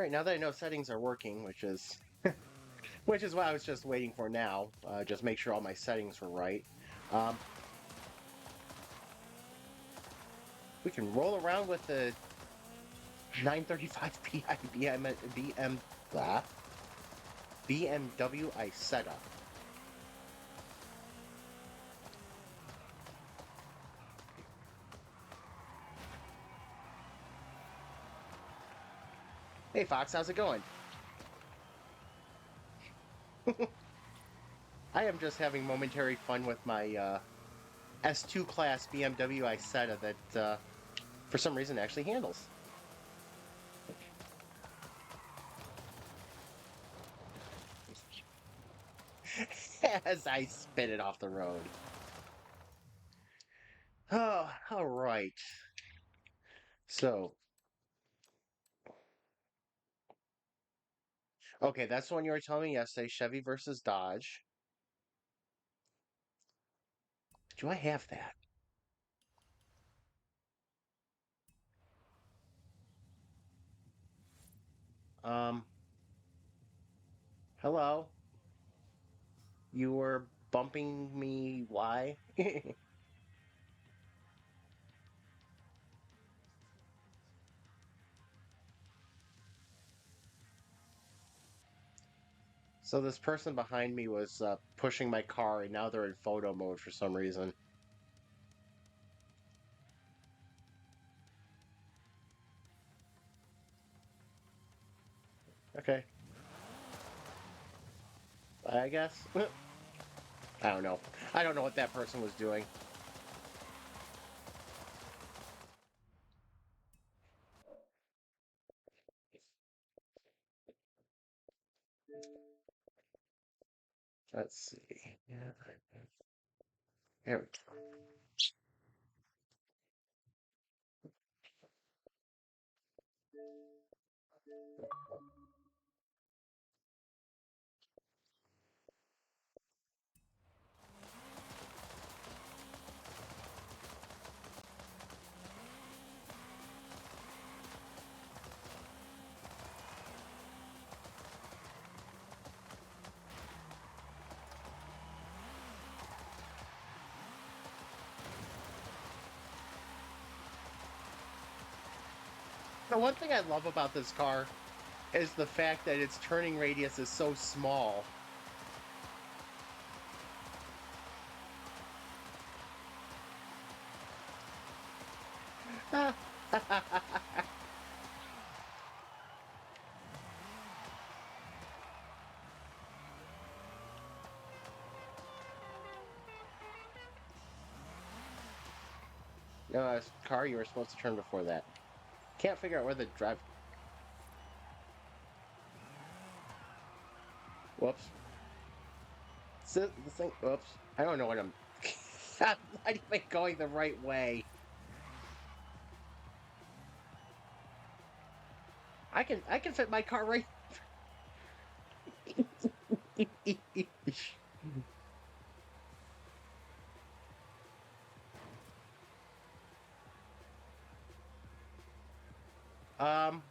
right, now that I know settings are working, which is what I was just waiting for now, just make sure all my settings were right. Um, we can roll around with the 935 Pi BMW Isetta. Hey Fox, how's it going? I am just having momentary fun with my S2 class BMW Isetta that for some reason actually handles. As I spin it off the road. Oh, all right. So, okay, that's the one you were telling me yesterday, Chevy versus Dodge. Do I have that? Um, hello? You were bumping me, why? So this person behind me was pushing my car, and now they're in photo mode for some reason. Okay, I guess. I don't know. I don't know what that person was doing. Let's see. Yeah. There we go. The one thing I love about this car is the fact that its turning radius is so small. No, this car you were supposed to turn before that. Can't figure out where the drive. Whoops. The thing. Whoops. I don't know what I'm. I'm not even going the right way. I can fit my car right. um.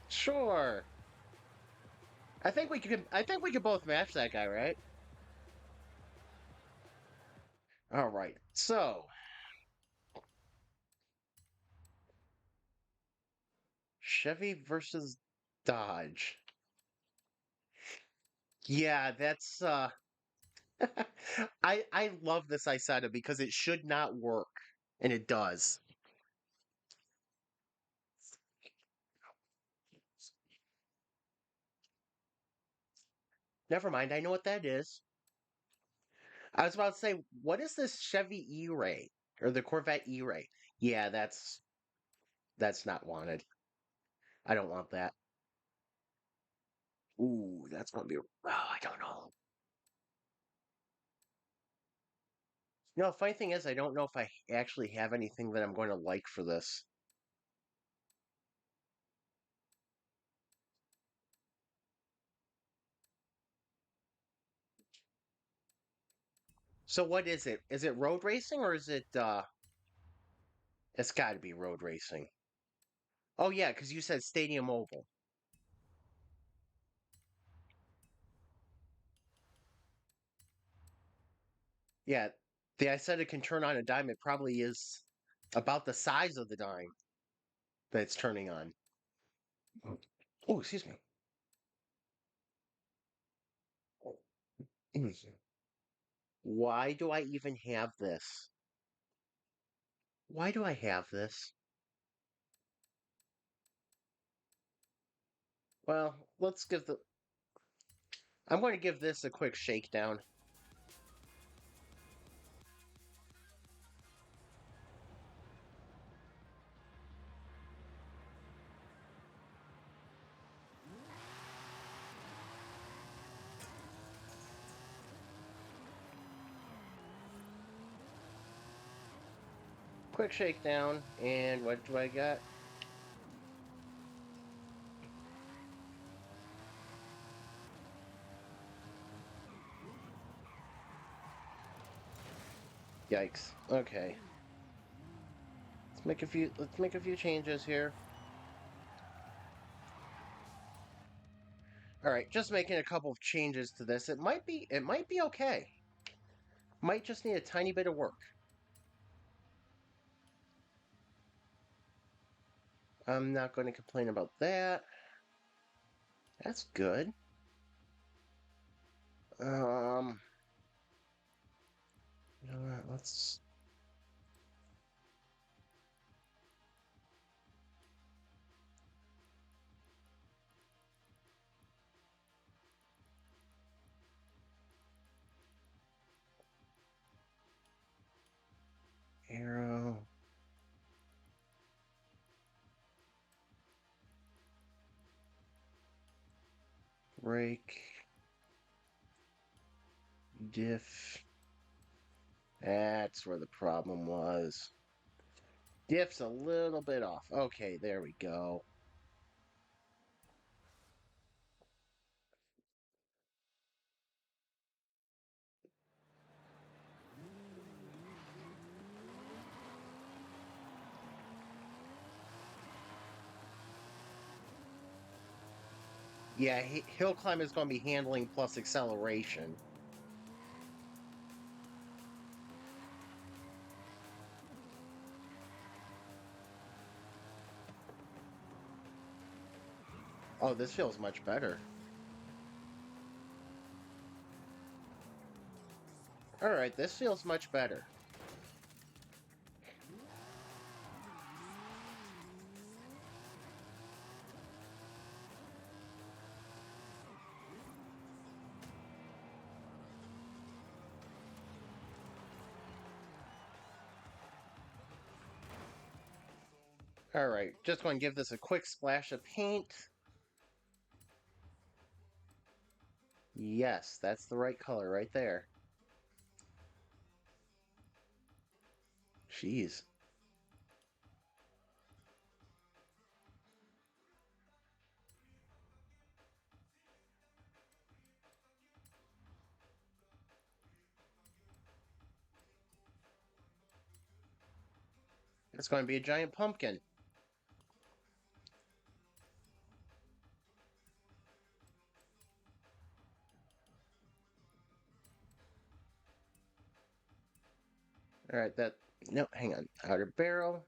Sure. I think we could. I think we could both match that guy, right? All right. So Chevy versus Dodge. Yeah, that's I love this Isetta because it should not work, and it does. Never mind, I know what that is. I was about to say, what is this Chevy E-Ray or the Corvette E-Ray? Yeah, that's not wanted. I don't want that. Ooh, that's gonna be. Oh, I don't know. You know, funny thing is, I don't know if I actually have anything that I'm going to like for this. So what is it? Is it road racing or is it? It's got to be road racing. Oh yeah, because you said Stadium Oval. Yeah, I said it can turn on a dime. It probably is about the size of the dime that it's turning on. Oh, excuse me. Why do I even have this? Why do I have this? Well, let's give the. I'm going to give this a quick shakedown. Quick shakedown, and what do I got? Yikes. Okay. Let's make a few changes here. All right, just making a couple of changes to this. It might be okay. Might just need a tiny bit of work. I'm not going to complain about that. That's good. Um, you know what? Let's arrow, brake, diff. That's where the problem was. Diff's a little bit off. Okay, there we go. Yeah, hill climb is going to be handling plus acceleration. Oh, this feels much better. All right, this feels much better. All right, just going to give this a quick splash of paint. Yes, that's the right color right there. Jeez. It's going to be a giant pumpkin. All right, that. No, hang on. Outer barrel.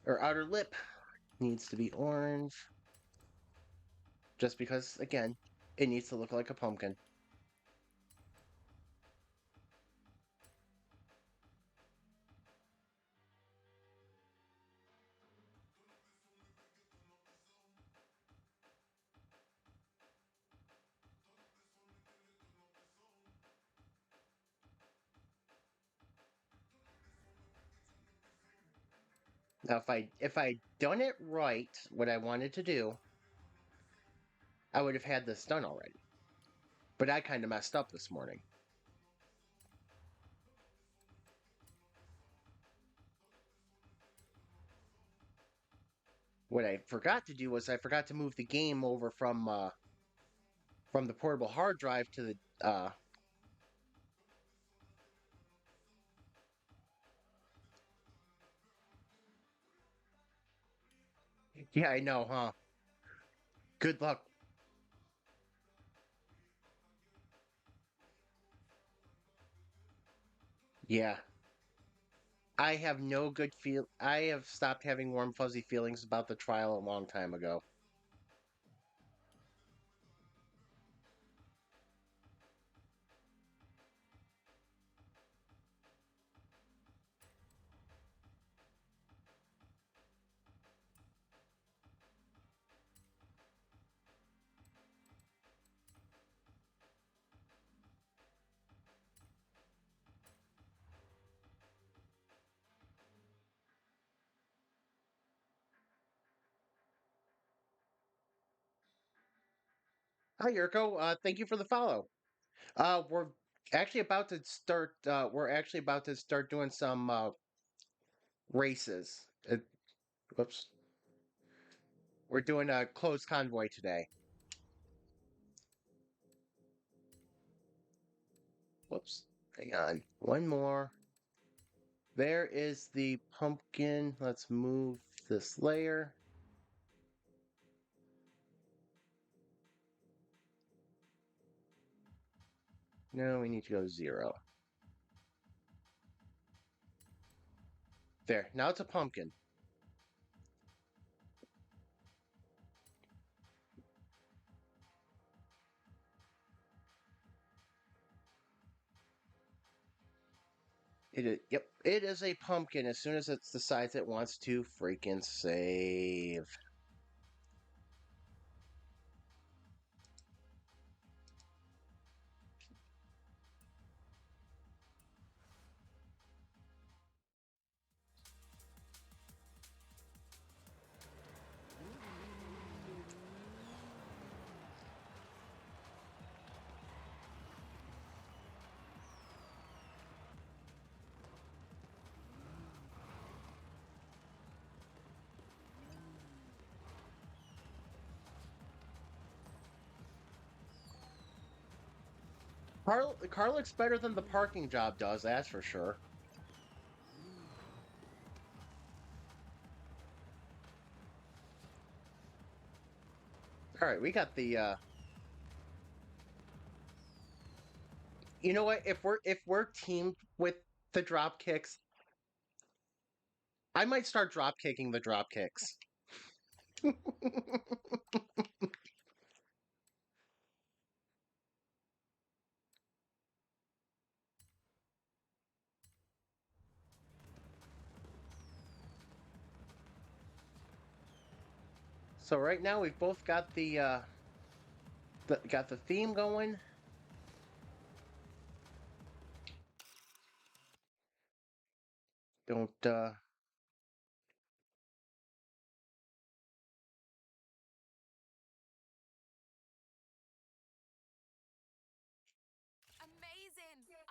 Or outer lip needs to be orange. Just because, again, it needs to look like a pumpkin. Now, if I done it right, what I wanted to do, I would have had this done already. But I kind of messed up this morning. What I forgot to do was I forgot to move the game over from the portable hard drive to the Yeah, I know, huh? Good luck. Yeah. I have no good feel. I have stopped having warm, fuzzy feelings about the trial a long time ago. Hi, Yurko. Thank you for the follow. We're actually about to start. We're actually about to start doing some races. Whoops. We're doing a closed convoy today. Whoops. Hang on. One more. There is the pumpkin. Let's move this layer. No, we need to go 0. There. Now it's a pumpkin. It is, yep, it is a pumpkin as soon as it decides it wants to freaking save. Car looks better than the parking job does, that's for sure. All right, we got the. You know what? If we're teamed with the drop kicks, I might start drop kicking the drop kicks. So right now we've both got got the theme going. Don't Amazing!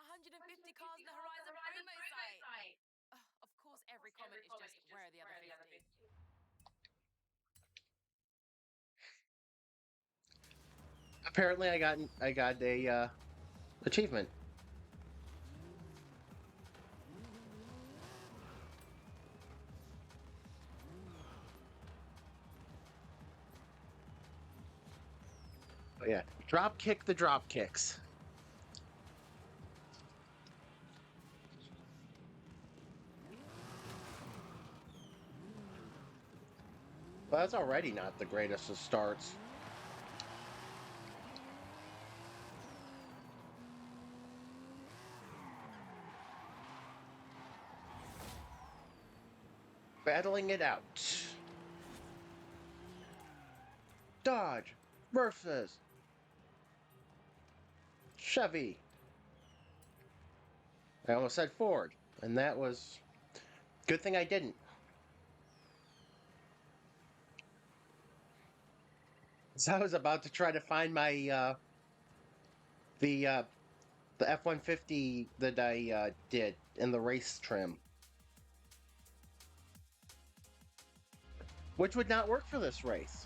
150 cars in the Horizon promo site. Ugh, of course, every comment is just, where are the other 50? apparently I got a achievement. Oh, yeah, drop kick the drop kicks. Well, that's already not the greatest of starts. Battling it out. Dodge versus Chevy. I almost said Ford, and that was good thing I didn't. So I was about to try to find my the uh the F-150 that I did in the race trim, which would not work for this race.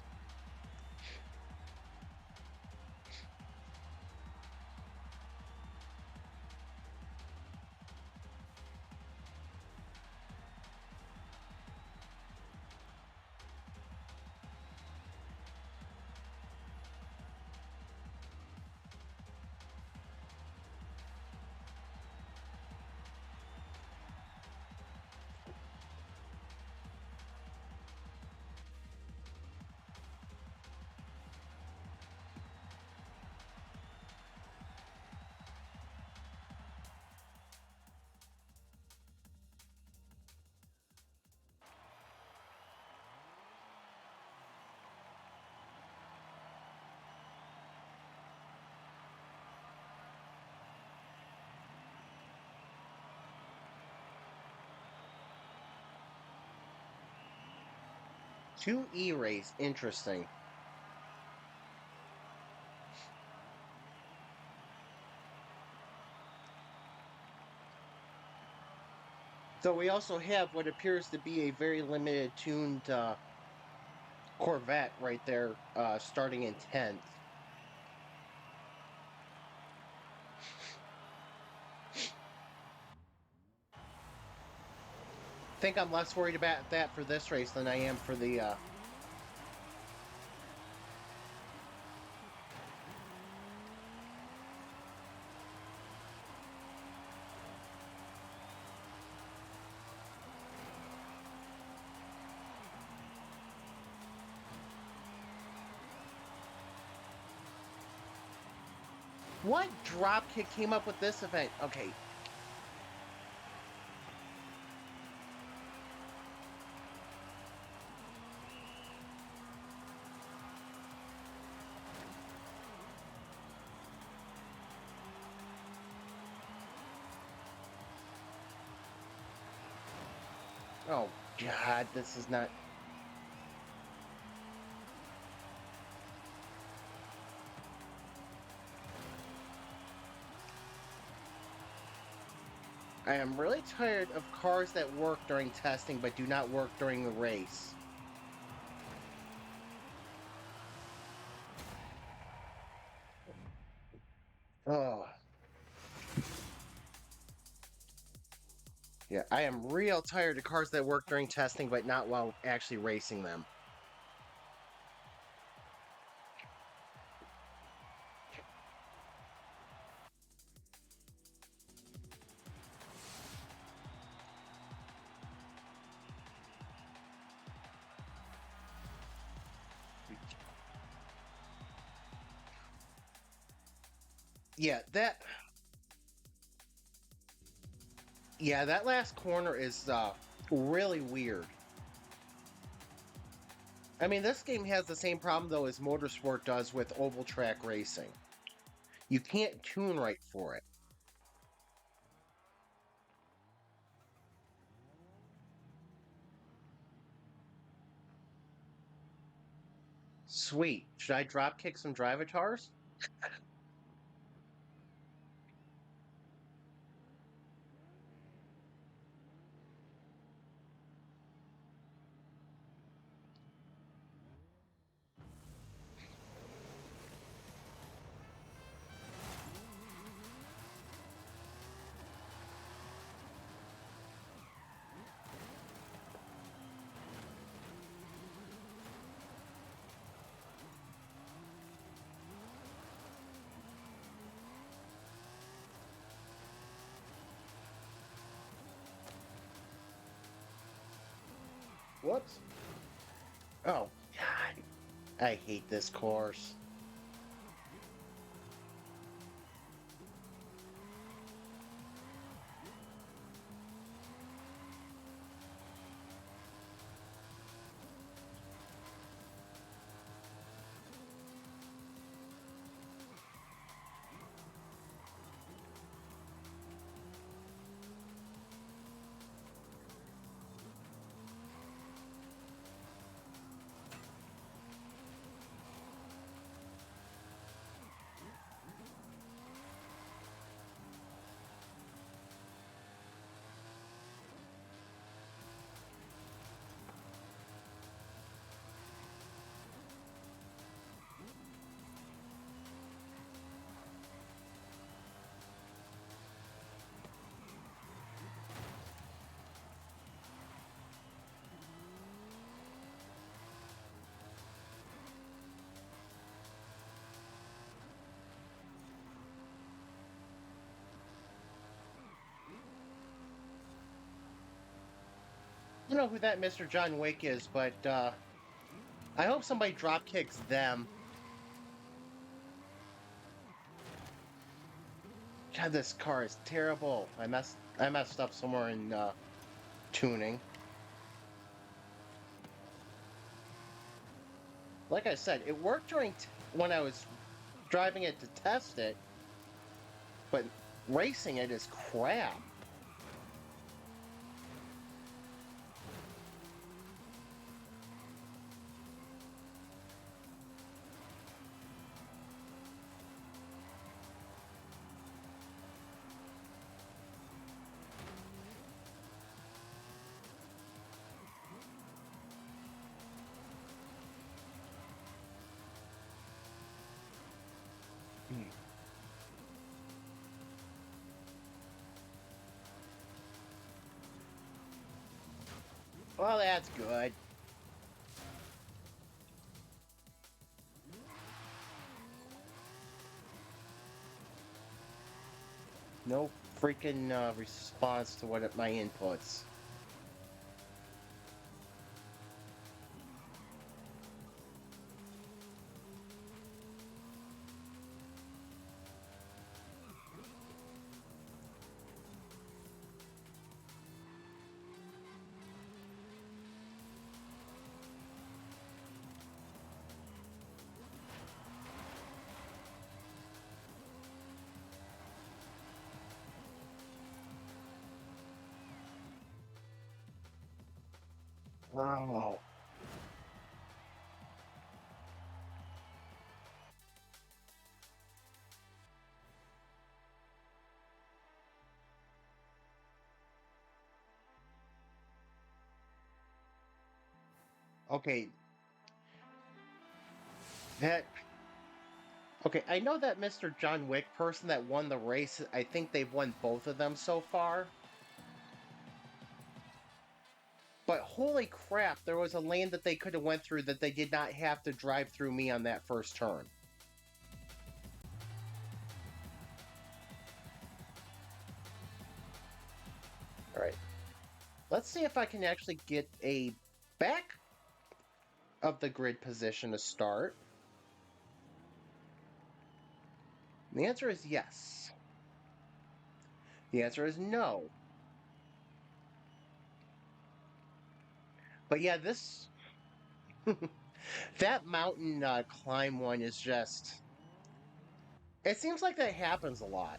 Two E-rays, interesting. So we also have what appears to be a very limited tuned Corvette right there, starting in 10th. I think I'm less worried about that for this race than I am for the what dropkick came up with this event? Okay. Oh God, this is not. I am really tired of cars that work during testing but do not work during the race. Oh. Yeah, I am real tired of cars that work during testing but not while actually racing them. Yeah, that last corner is really weird. I mean, this game has the same problem though as Motorsport does with oval track racing. You can't tune right for it. Sweet. Should I drop kick some Drivatars? Whoops. Oh, God. I hate this course. I don't know who that Mr. John Wick is, but I hope somebody drop kicks them. God, this car is terrible. I messed up somewhere in tuning. Like I said, it worked during when I was driving it to test it, but racing it is crap. Well, that's good. No freaking response to what my inputs. Oh. Okay, that okay, I know that Mr. John Wick person that won the race, I think they've won both of them so far. But holy crap, there was a lane that they could have went through that they did not have to drive through me on that first turn. All right. Let's see if I can actually get a back of the grid position to start. The answer is yes. The answer is no. But yeah, this that mountain climb one is just. It seems like that happens a lot.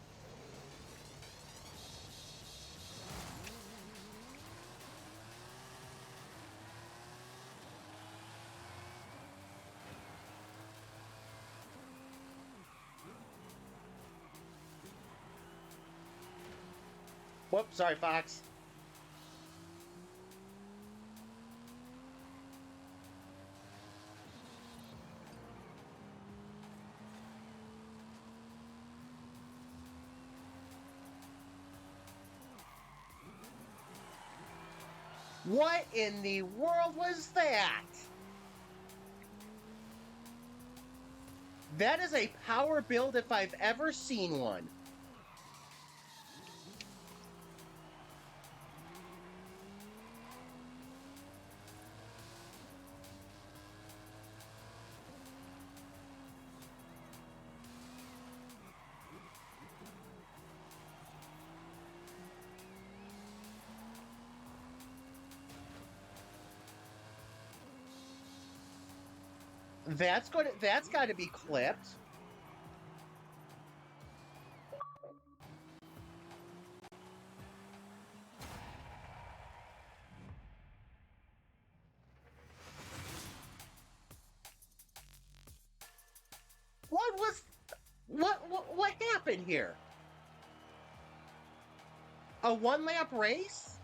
Whoops, sorry, Fox. What in the world was that? That is a power build if I've ever seen one. That's got to be clipped. What was what happened here? A one lap race?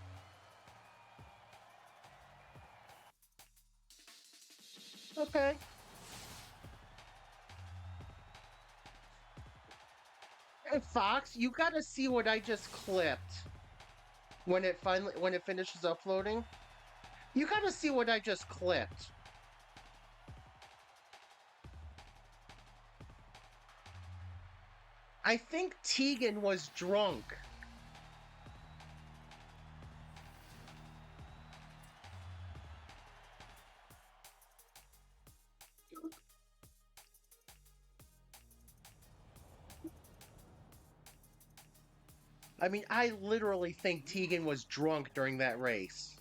Okay. Hey, Fox, you got to see what I just clipped when it finishes uploading. You got to see what I just clipped. I think Tegan was drunk. I mean, I literally think Tegan was drunk during that race.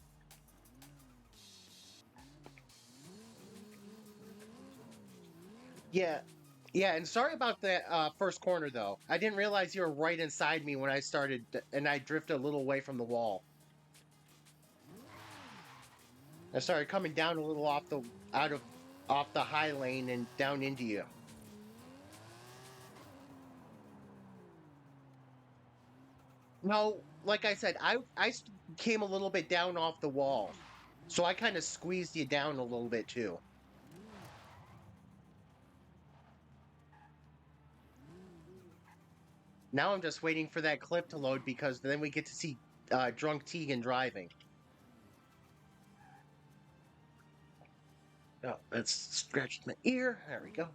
Yeah. Yeah, and sorry about that first corner though. I didn't realize you were right inside me when I started, and I drifted a little away from the wall. I started coming down a little out of off the high lane and down into you. No, like I said, came a little bit down off the wall, so I kind of squeezed you down a little bit too. Now I'm just waiting for that clip to load because then we get to see drunk Tegan driving. Oh, let's scratch my ear. There we go.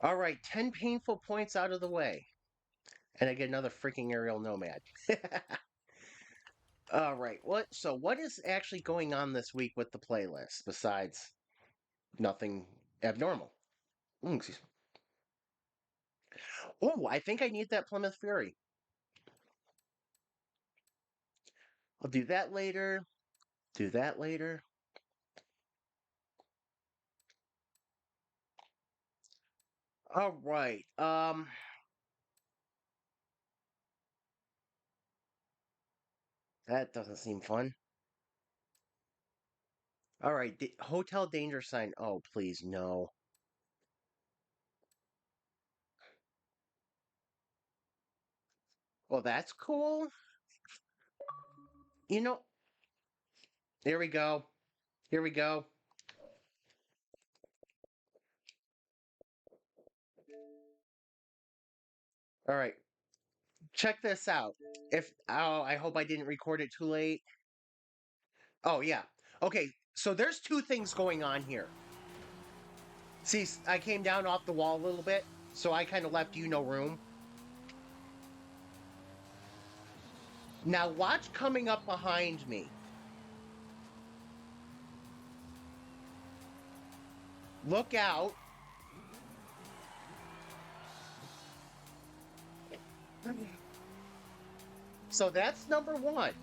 All right, 10 painful points out of the way. And I get another freaking aerial nomad. All right, what is actually going on this week with the playlist besides nothing abnormal? Excuse me. Oh, I think I need that Plymouth Fury. I'll do that later. Do that later. All right. That doesn't seem fun. All right, hotel danger sign. Oh, please no. Well, that's cool. You know, here we go. Here we go. All right, check this out. If I hope I didn't record it too late. Oh yeah. Okay, so there's two things going on here. See, I came down off the wall a little bit, so I kind of left you no room. Now watch coming up behind me. Look out. So that's number one.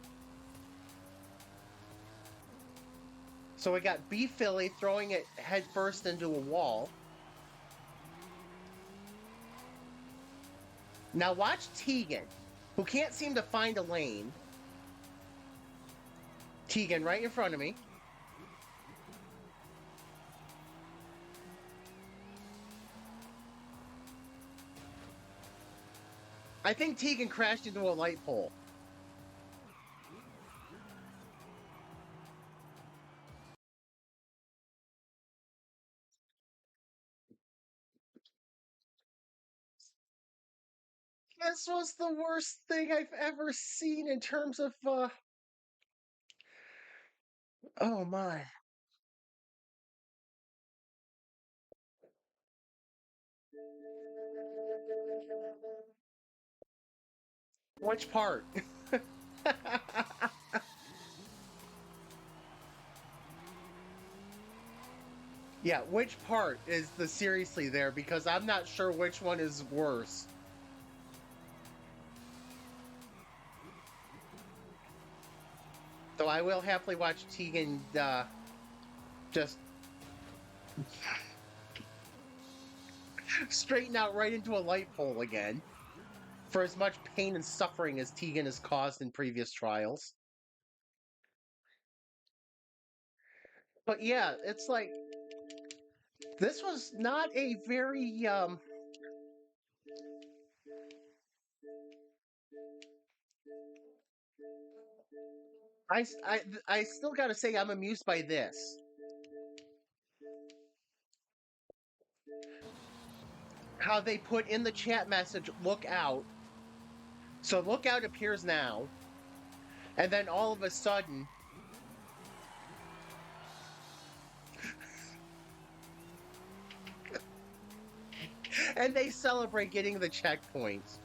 So we got B Philly throwing it head first into a wall. Now watch Tegan, who can't seem to find a lane. Tegan right in front of me. I think Tegan crashed into a light pole. This was the worst thing I've ever seen in terms of oh my. Which part? Yeah, which part is the seriously there? Because I'm not sure which one is worse. Though I will happily watch Tegan just straighten out right into a light pole again. For as much pain and suffering as Tegan has caused in previous trials. But yeah, it's like this was not a very I still got to say I'm amused by this. How they put in the chat message look out. So look out appears now, and then all of a sudden and they celebrate getting the checkpoints.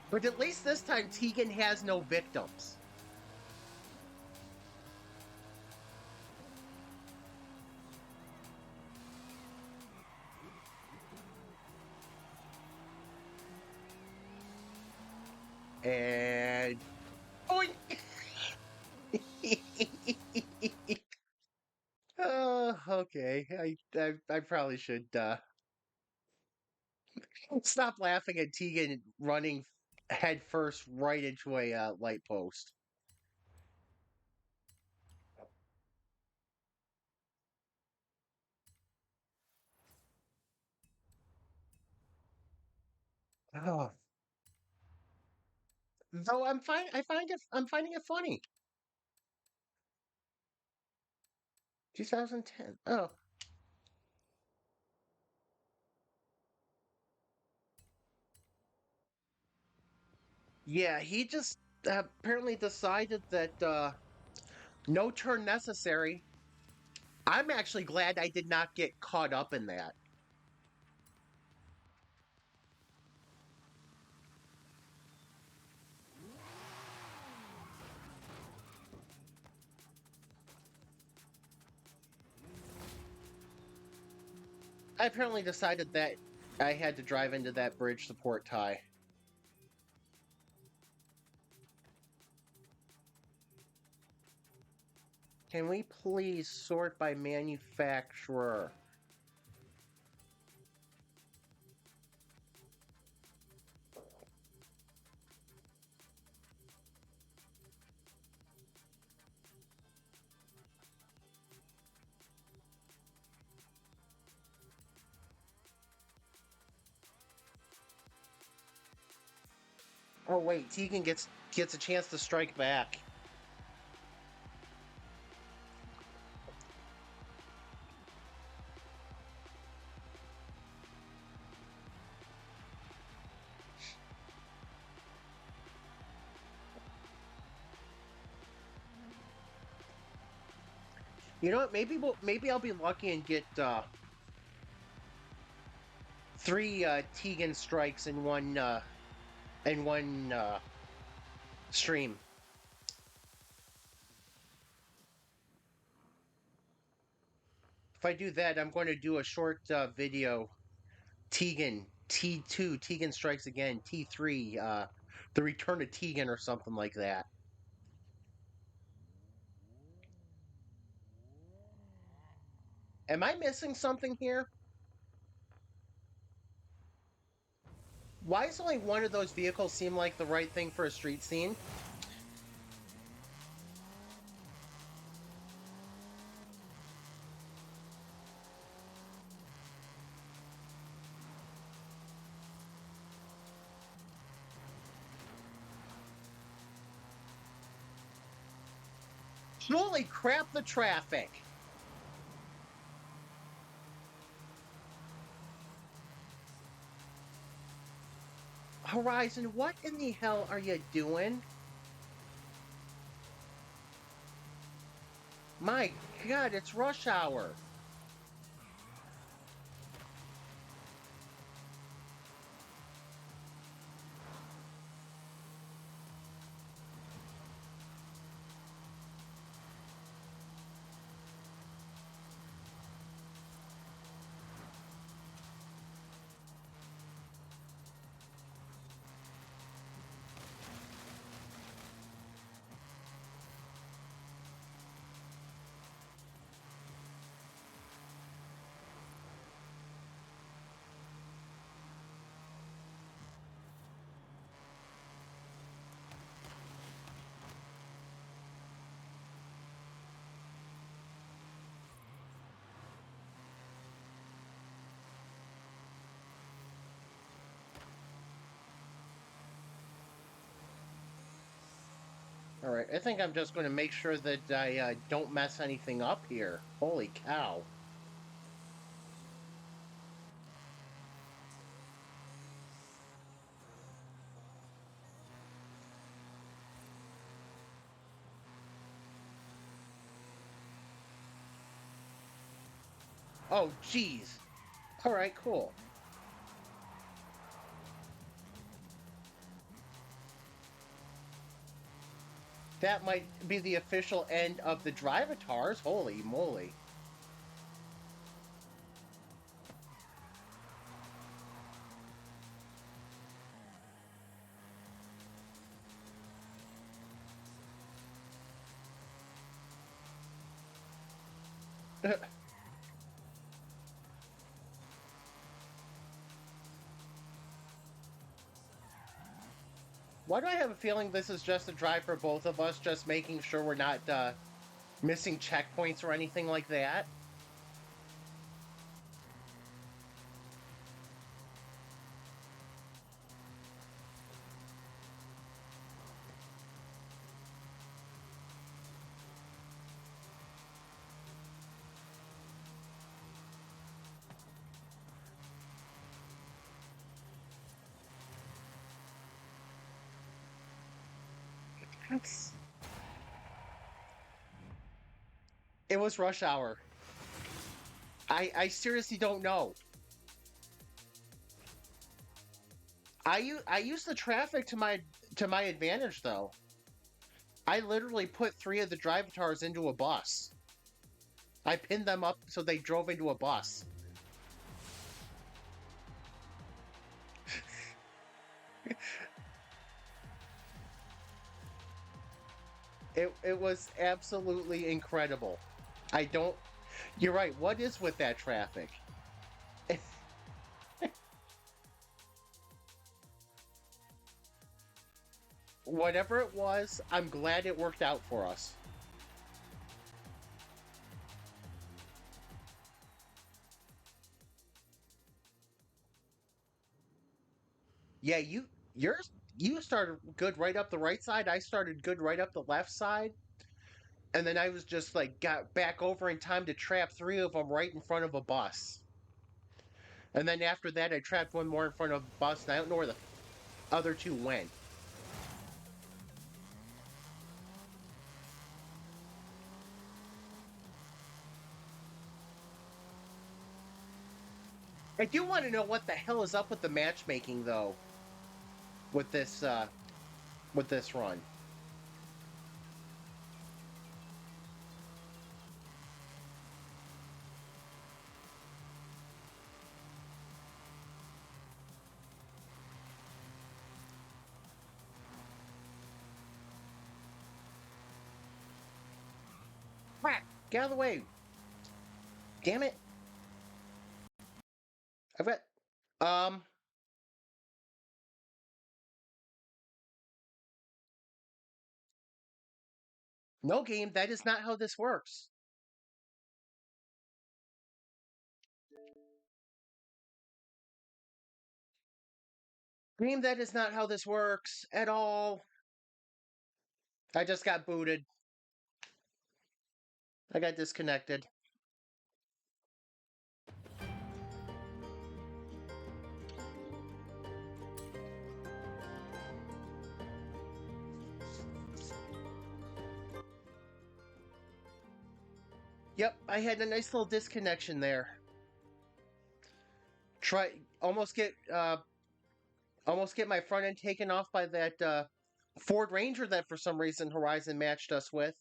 But at least this time Tegan has no victims. And oink! Okay. I probably should stop laughing at Tegan running head first right into a light post. Oh. Though I'm fine. I'm finding it funny. 2010. Oh, yeah. He just apparently decided that no turn necessary. I'm actually glad I did not get caught up in that. I apparently decided that I had to drive into that bridge support tie. Can we please sort by manufacturer? Oh wait, Tegan gets a chance to strike back. You know what? Maybe I'll be lucky and get three Tegan strikes in one stream. If I do that, I'm going to do a short video. Tegan T2, Tegan strikes again. T3, the return of Tegan or something like that. Am I missing something here? Why does only one of those vehicles seem like the right thing for a street scene? Holy crap, the traffic! Horizon, what in the hell are you doing? My god, it's rush hour. Alright, I think I'm just going to make sure that I don't mess anything up here. Holy cow. Oh, jeez. Alright, cool. That might be the official end of the Drivatars. Holy moly. Why do I have a feeling this is just a drive for both of us, just making sure we're not missing checkpoints or anything like that? It was rush hour. I seriously don't know. I use the traffic to my advantage though. I literally put 3 of the Drivatars into a bus. I pinned them up so they drove into a bus. It was absolutely incredible. I don't. You're right. What is with that traffic? Whatever it was, I'm glad it worked out for us. Yeah, you started good right up the right side. I started good right up the left side, and then I was just like got back over in time to trap 3 of them right in front of a bus. And then after that, I trapped one more in front of a bus, and I don't know where the other 2 went. I do want to know what the hell is up with the matchmaking though with this run. Crap! Get out of the way! Damn it! I've got um no game. That is not how this works. Game, that is not how this works at all. I just got booted. I got disconnected. Yep, I had a nice little disconnection there. Try almost get my front end taken off by that Ford Ranger that for some reason Horizon matched us with.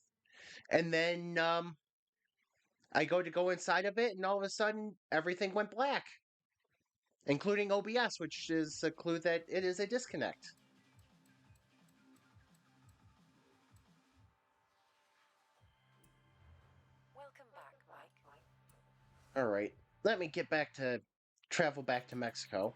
And then I go inside of it, and all of a sudden everything went black, including OBS, which is a clue that it is a disconnect. Welcome back, Mike. All right, let me get back to travel back to Mexico.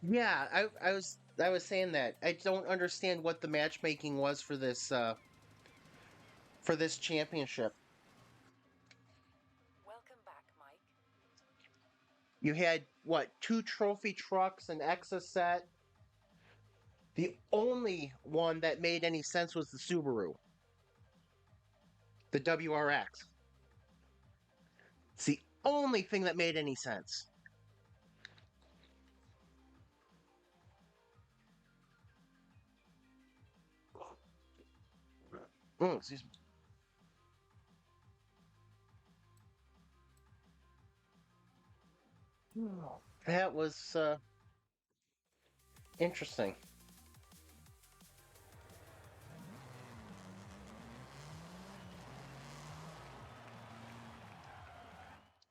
Yeah, I was saying that I don't understand what the matchmaking was for this championship. Welcome back, Mike. You had what, 2 trophy trucks, an Exa set. The only one that made any sense was the Subaru, the WRX. It's the only thing that made any sense. Excuse me. That was interesting.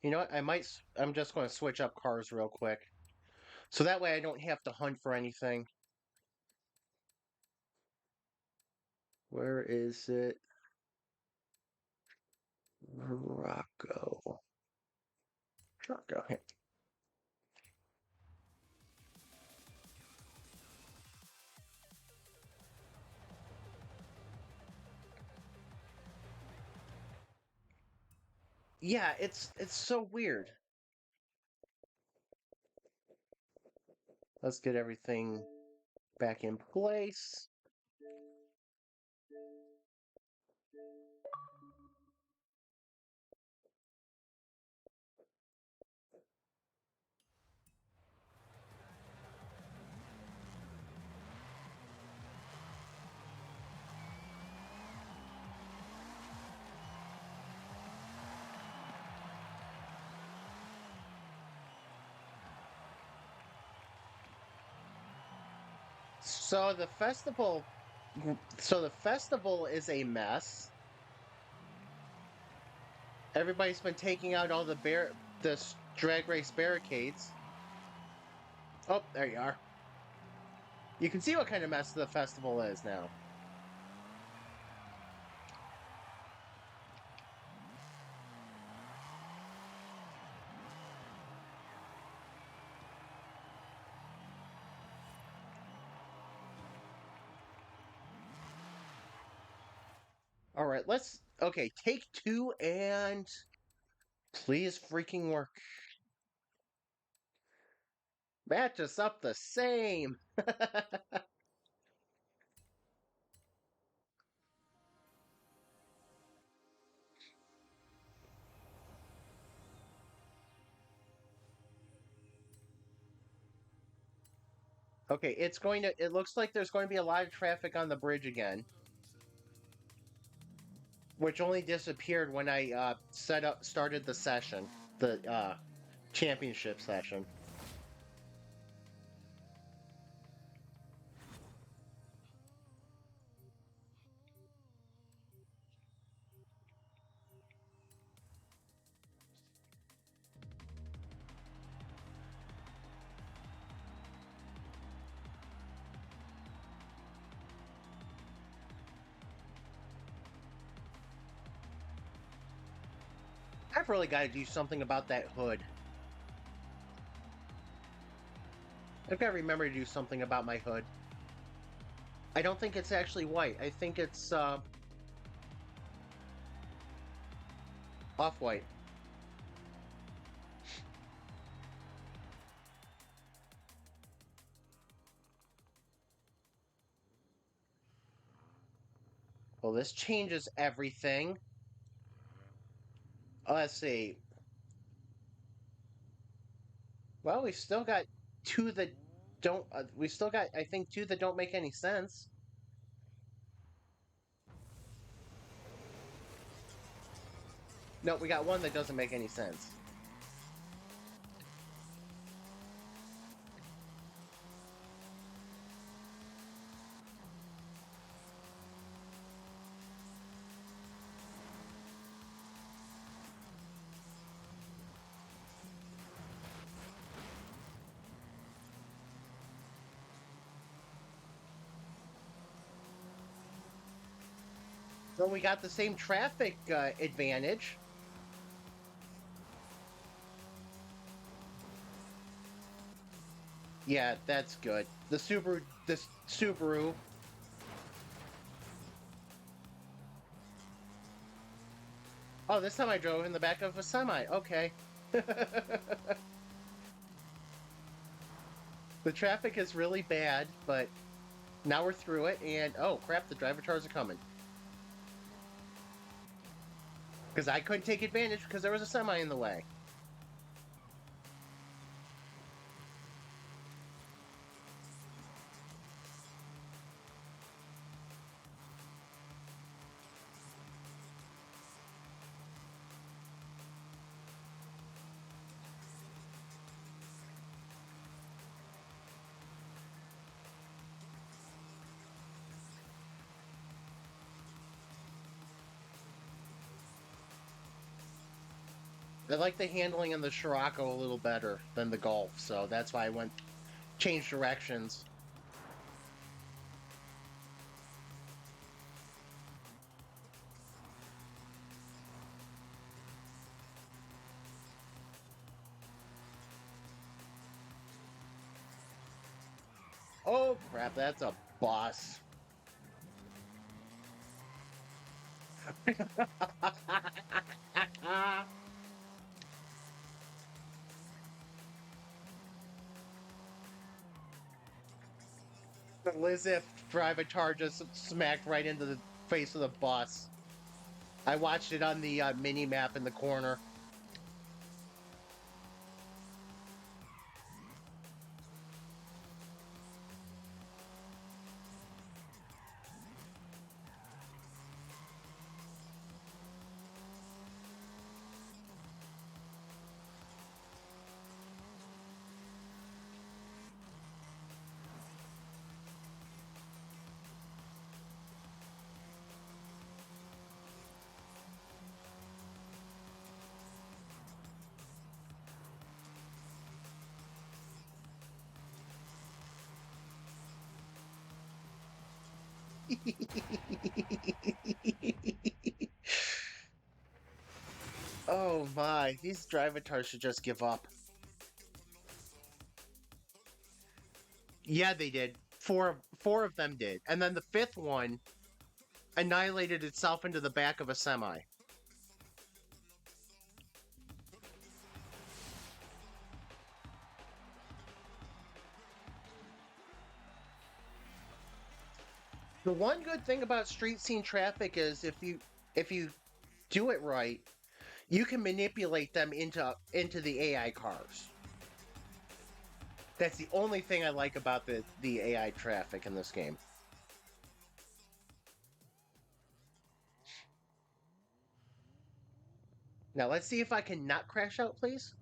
You know what? I'm just going to switch up cars real quick. So that way I don't have to hunt for anything. Where is it? Morocco. Morocco. Here. Yeah, it's so weird. Let's get everything back in place. So the festival so the festival is a mess. Everybody's been taking out all the drag race barricades. Oh, there you are. You can see what kind of mess the festival is now. All right, okay, take two and please freaking work. Match us up the same. Okay, it looks like there's going to be a lot of traffic on the bridge again, which only disappeared when I started the session, the championship session. I've really got to do something about that hood. I've got to remember to do something about my hood. I don't think it's actually white. I think it's off-white. Well, this changes everything. Let's see. Well, we still got two that don't. We still got, I think, two that don't make any sense. No, we got one that doesn't make any sense. So we got the same traffic advantage. Yeah, that's good. The Subaru. Oh, this time I drove in the back of a semi. Okay. The traffic is really bad, but now we're through it, and oh crap, the Drivatars are coming. Because I couldn't take advantage because there was a semi in the way. I like the handling on the Scirocco a little better than the Golf, so that's why I changed directions. Oh crap, that's a bus. Liz if Drivatar just smacked right into the face of the bus. I watched it on the mini map in the corner. Oh my, these Drivatars should just give up. Yeah, they did. Four of them did. And then the fifth one annihilated itself into the back of a semi. The one good thing about street scene traffic is if you do it right, you can manipulate them into the AI cars. That's the only thing I like about the AI traffic in this game. Now let's see if I can not crash out, please.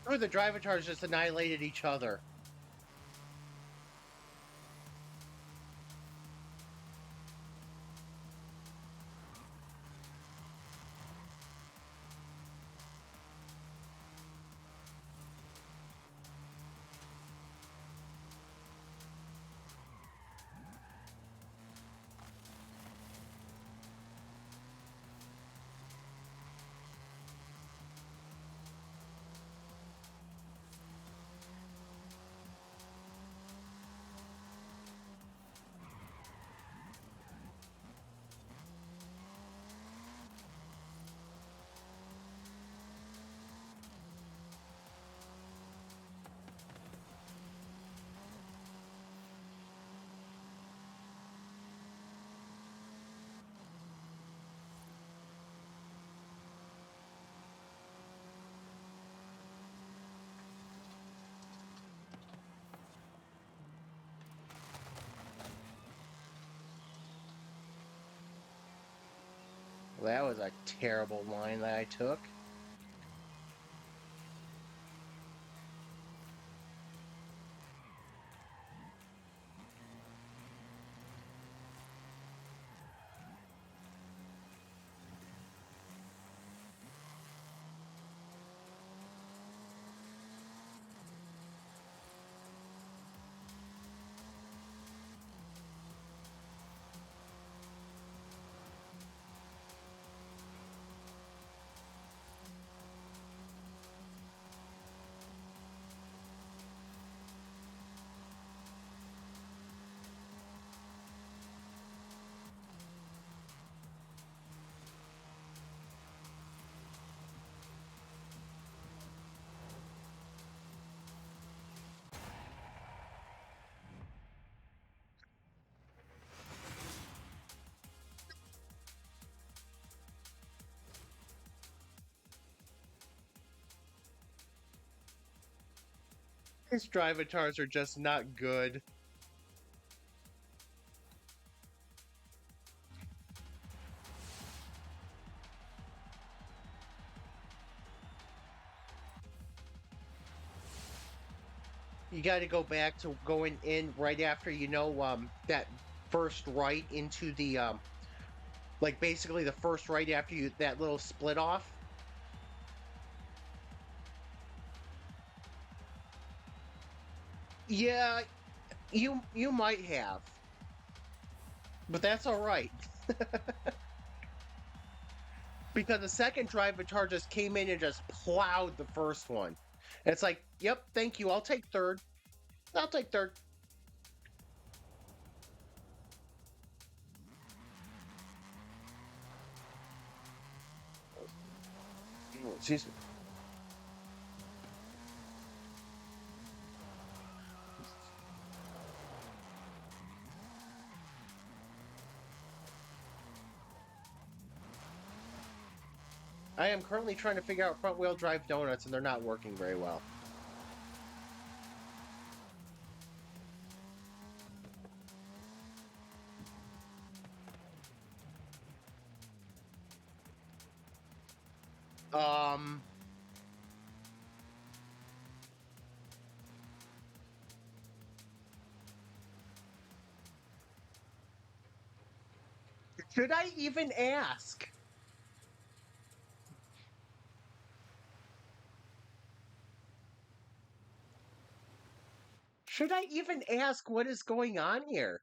Or the Drivatars just annihilated each other. That was a terrible line that I took. These Drivatars are just not good. You got to go back to going in right after that first right into the like basically the first right after you that little split off. Yeah, you might have, but that's all right because the second Drivatar just came in and just plowed the first one. It's like, yep, thank you. I'll take third. I'll take third. Excuse me. I am currently trying to figure out front wheel drive donuts, and they're not working very well. Um, should I even ask? Should I even ask what is going on here?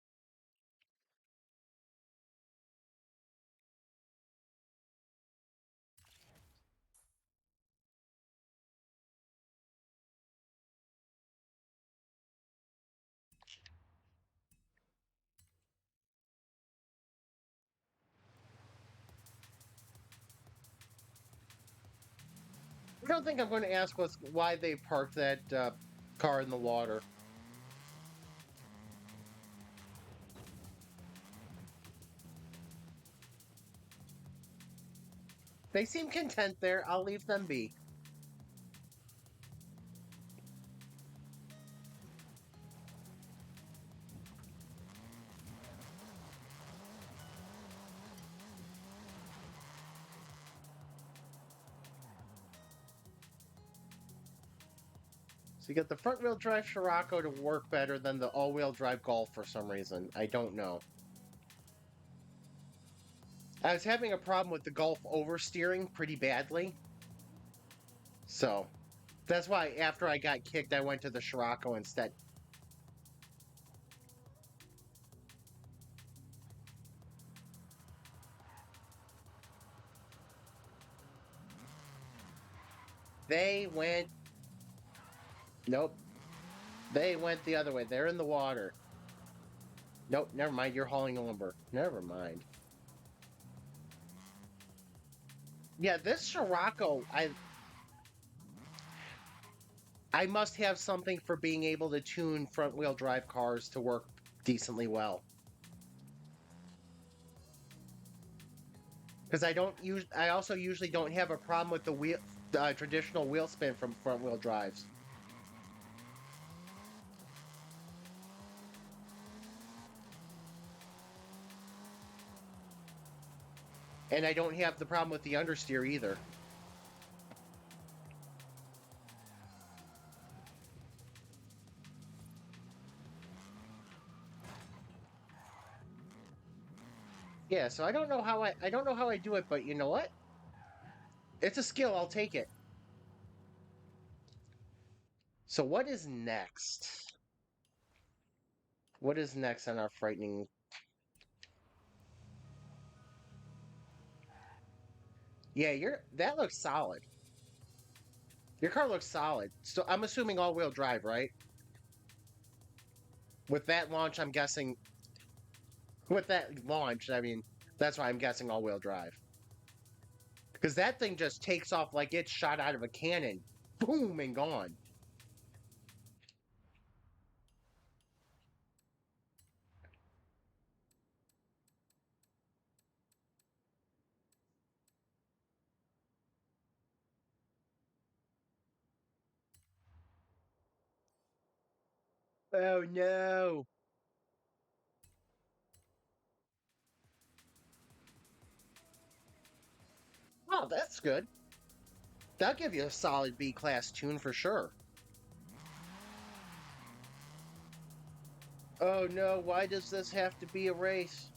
I don't think I'm going to ask why they parked that car in the water. They seem content there. I'll leave them be. So you get the front wheel drive Scirocco to work better than the all wheel drive Golf for some reason. I don't know. I was having a problem with the Golf oversteering pretty badly. So that's why after I got kicked, I went to the Scirocco instead. They went. Nope. They went the other way. They're in the water. Nope, never mind. You're hauling lumber. Never mind. Yeah, this Scirocco, I must have something for being able to tune front wheel drive cars to work decently well. Because I also usually don't have a problem with the traditional wheel spin from front wheel drives. And I don't have the problem with the understeer either. Yeah, so I don't know how I do it, but you know what? It's a skill, I'll take it. So what is next? What is next on our frightening? Yeah, that looks solid. Your car looks solid. So I'm assuming all-wheel drive, right? With that launch, I'm guessing with that launch, I mean, that's why I'm guessing all-wheel drive. Because that thing just takes off like it's shot out of a cannon. Boom and gone. Oh no. Oh, that's good. That'll give you a solid B class tune for sure. Oh no, why does this have to be a race?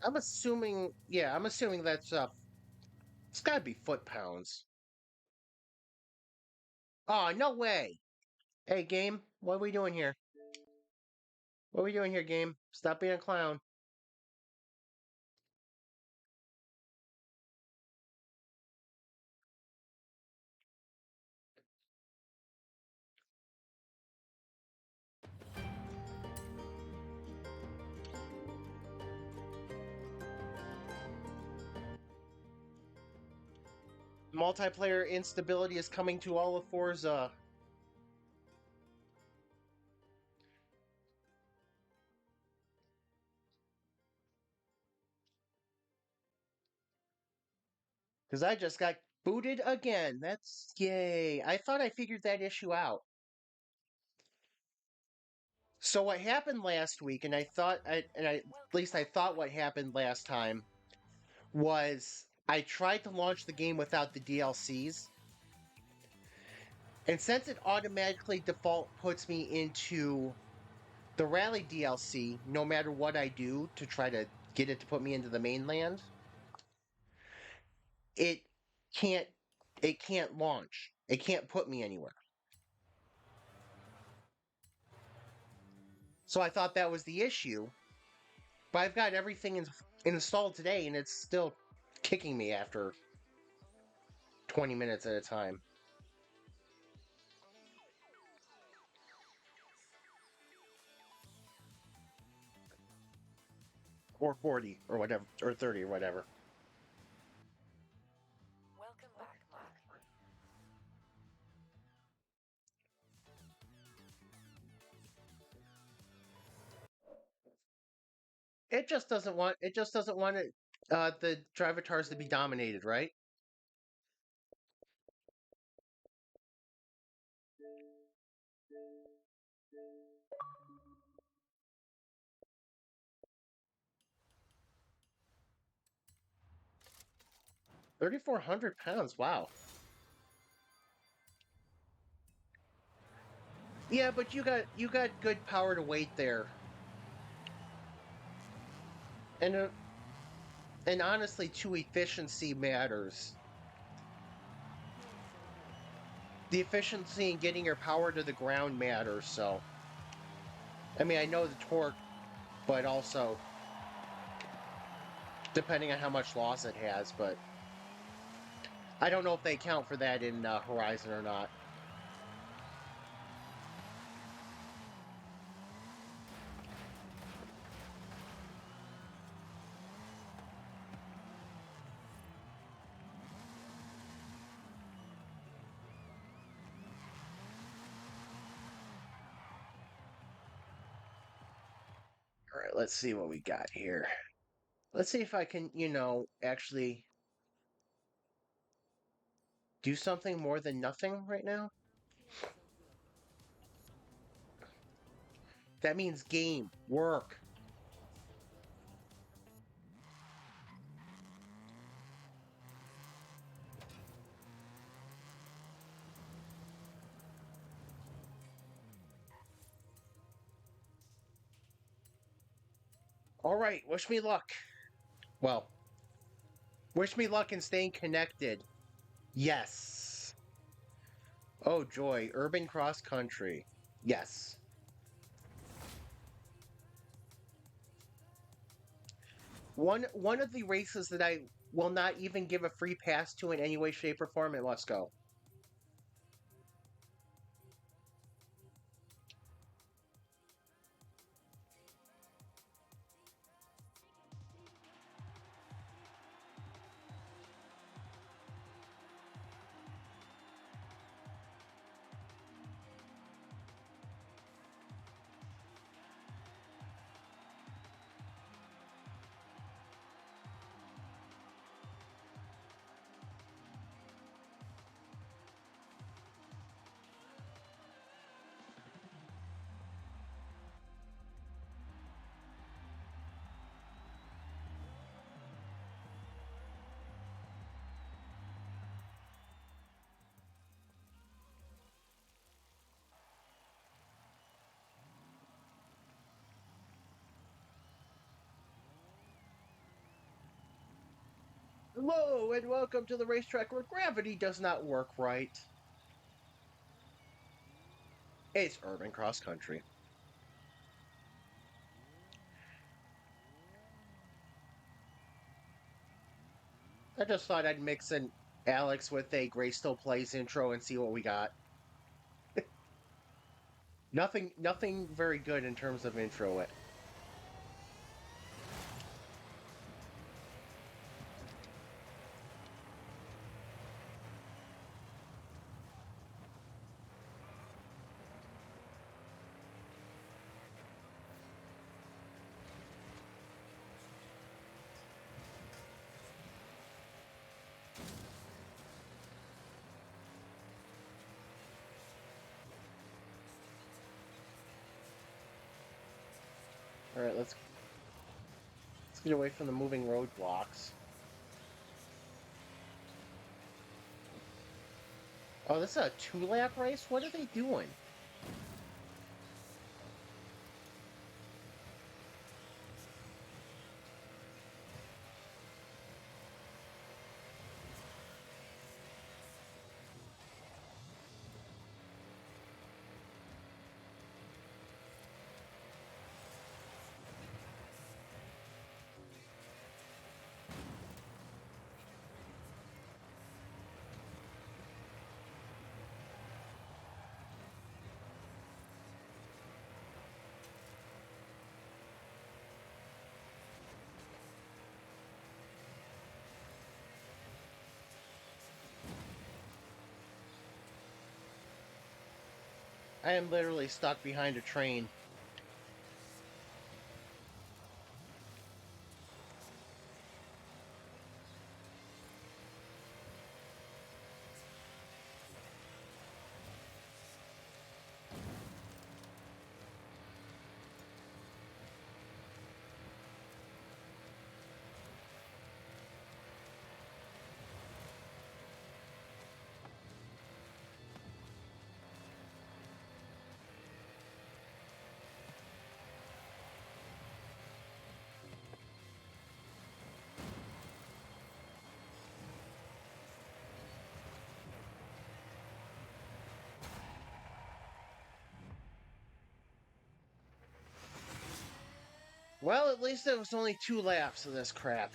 I'm assuming that's it's gotta be foot-pounds. Oh, no way! Hey, game, what are we doing here? What are we doing here, game? Stop being a clown. Multiplayer instability is coming to all of Forza. Because I just got booted again. That's yay. I thought I figured that issue out. So what happened last week, and at least I thought what happened last time was I tried to launch the game without the DLCs, and since it automatically default puts me into the Rally DLC, no matter what I do to try to get it to put me into the mainland, it can't it can't launch. It can't put me anywhere. So I thought that was the issue, but I've got everything installed today, and it's still kicking me after 20 minutes at a time. Or 40, or whatever, or 30, or whatever. Welcome back, Mark. It just doesn't want the Drivatars to be dominated, right? £3,400. Wow. Yeah, but you got good power to weight there, and uh, and honestly, too, efficiency matters. The efficiency in getting your power to the ground matters. So, I mean, I know the torque, but also depending on how much loss it has. But I don't know if they account for that in Horizon or not. All right, let's see what we got here. Let's see if I can, actually do something more than nothing right now. That means game, work. All right, wish me luck. Well, wish me luck in staying connected. Yes. Oh joy, urban cross country. Yes. One of the races that I will not even give a free pass to in any way, shape, or form. It must go. Hello and welcome to the racetrack where gravity does not work right. It's urban cross country. I just thought I'd mix in Alex with a Grace Still Plays intro and see what we got. Nothing very good in terms of intro it. All right, let's get away from the moving roadblocks. Oh, this is a 2-lap race? What are they doing? I am literally stuck behind a train. Well, at least it was only 2 laps of this crap.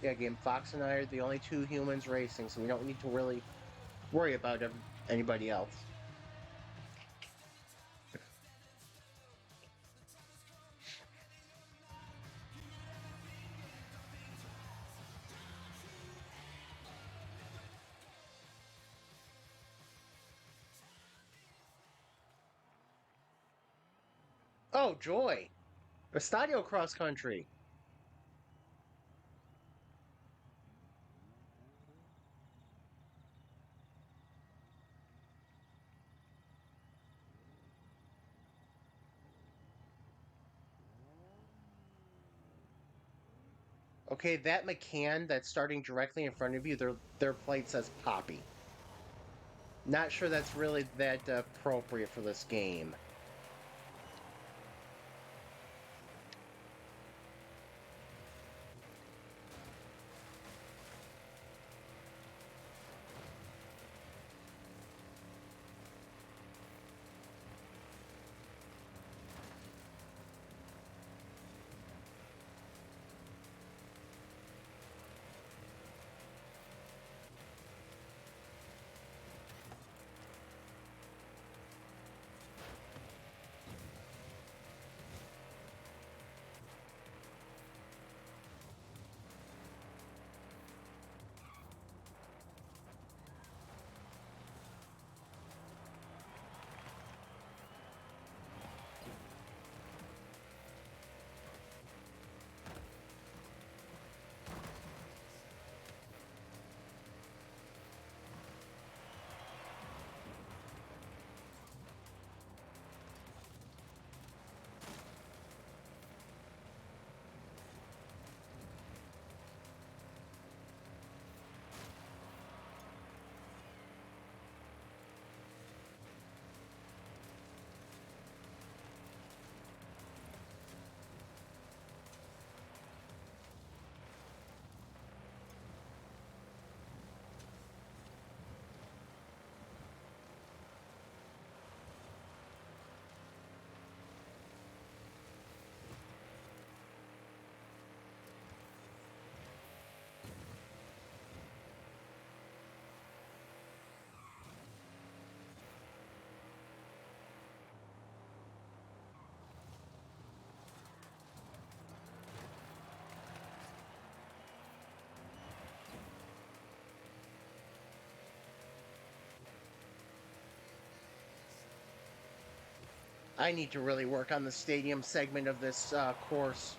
Yeah, game Fox and I are the only 2 humans racing, so we don't need to really worry about anybody else. Oh, joy! Estadio Cross Country! Okay, that McCann that's starting directly in front of you, their plate says Poppy. Not sure that's really that appropriate for this game. I need to really work on the stadium segment of this course.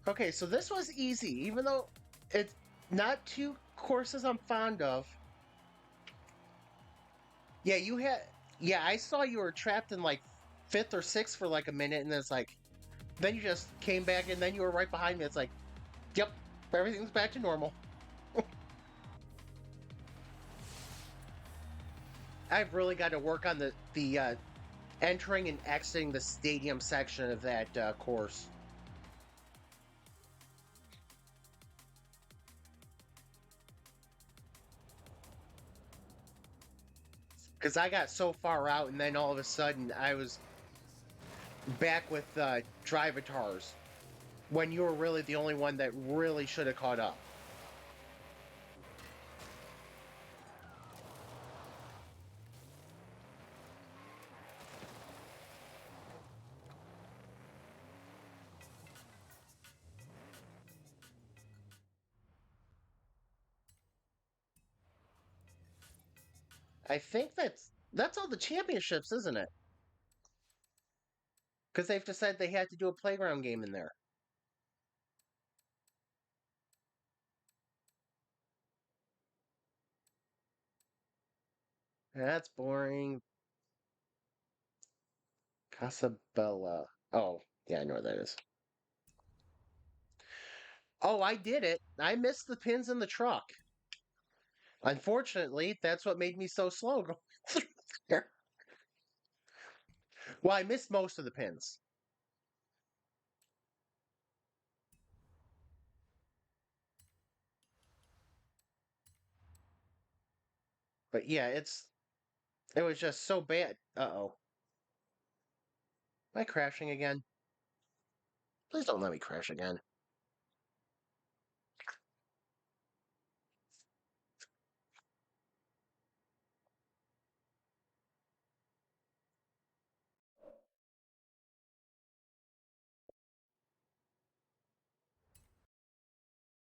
Okay, so this was easy, even though it's not two courses I'm fond of. Yeah, you had. Yeah, I saw you were trapped in like fifth or sixth for like a minute, and then it's like, then you just came back, and then you were right behind me. It's like, yep, everything's back to normal. I've really got to work on the entering and exiting the stadium section of that course because I got so far out, and then all of a sudden I was back with Drivatars when you were really the only one that really should have caught up. I think that's all the championships, isn't it? Because they've decided they had to do a playground game in there. That's boring. Casabella. Oh, yeah, I know what that is. Oh, I did it. I missed the pins in the truck. Unfortunately, that's what made me so slow going through there. Well, I missed most of the pins. But yeah, it was just so bad. Uh-oh. Am I crashing again? Please don't let me crash again.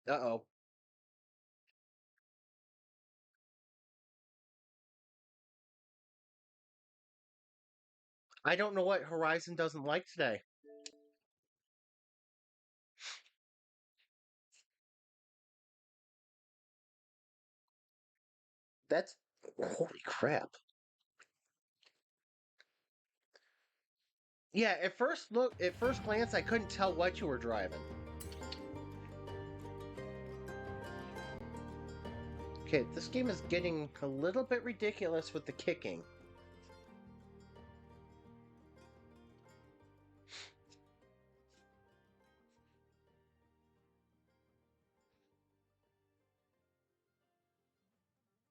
Uh-oh. I don't know what Horizon doesn't like today. That's holy crap. Yeah, at first glance, I couldn't tell what you were driving. Okay, this game is getting a little bit ridiculous with the kicking.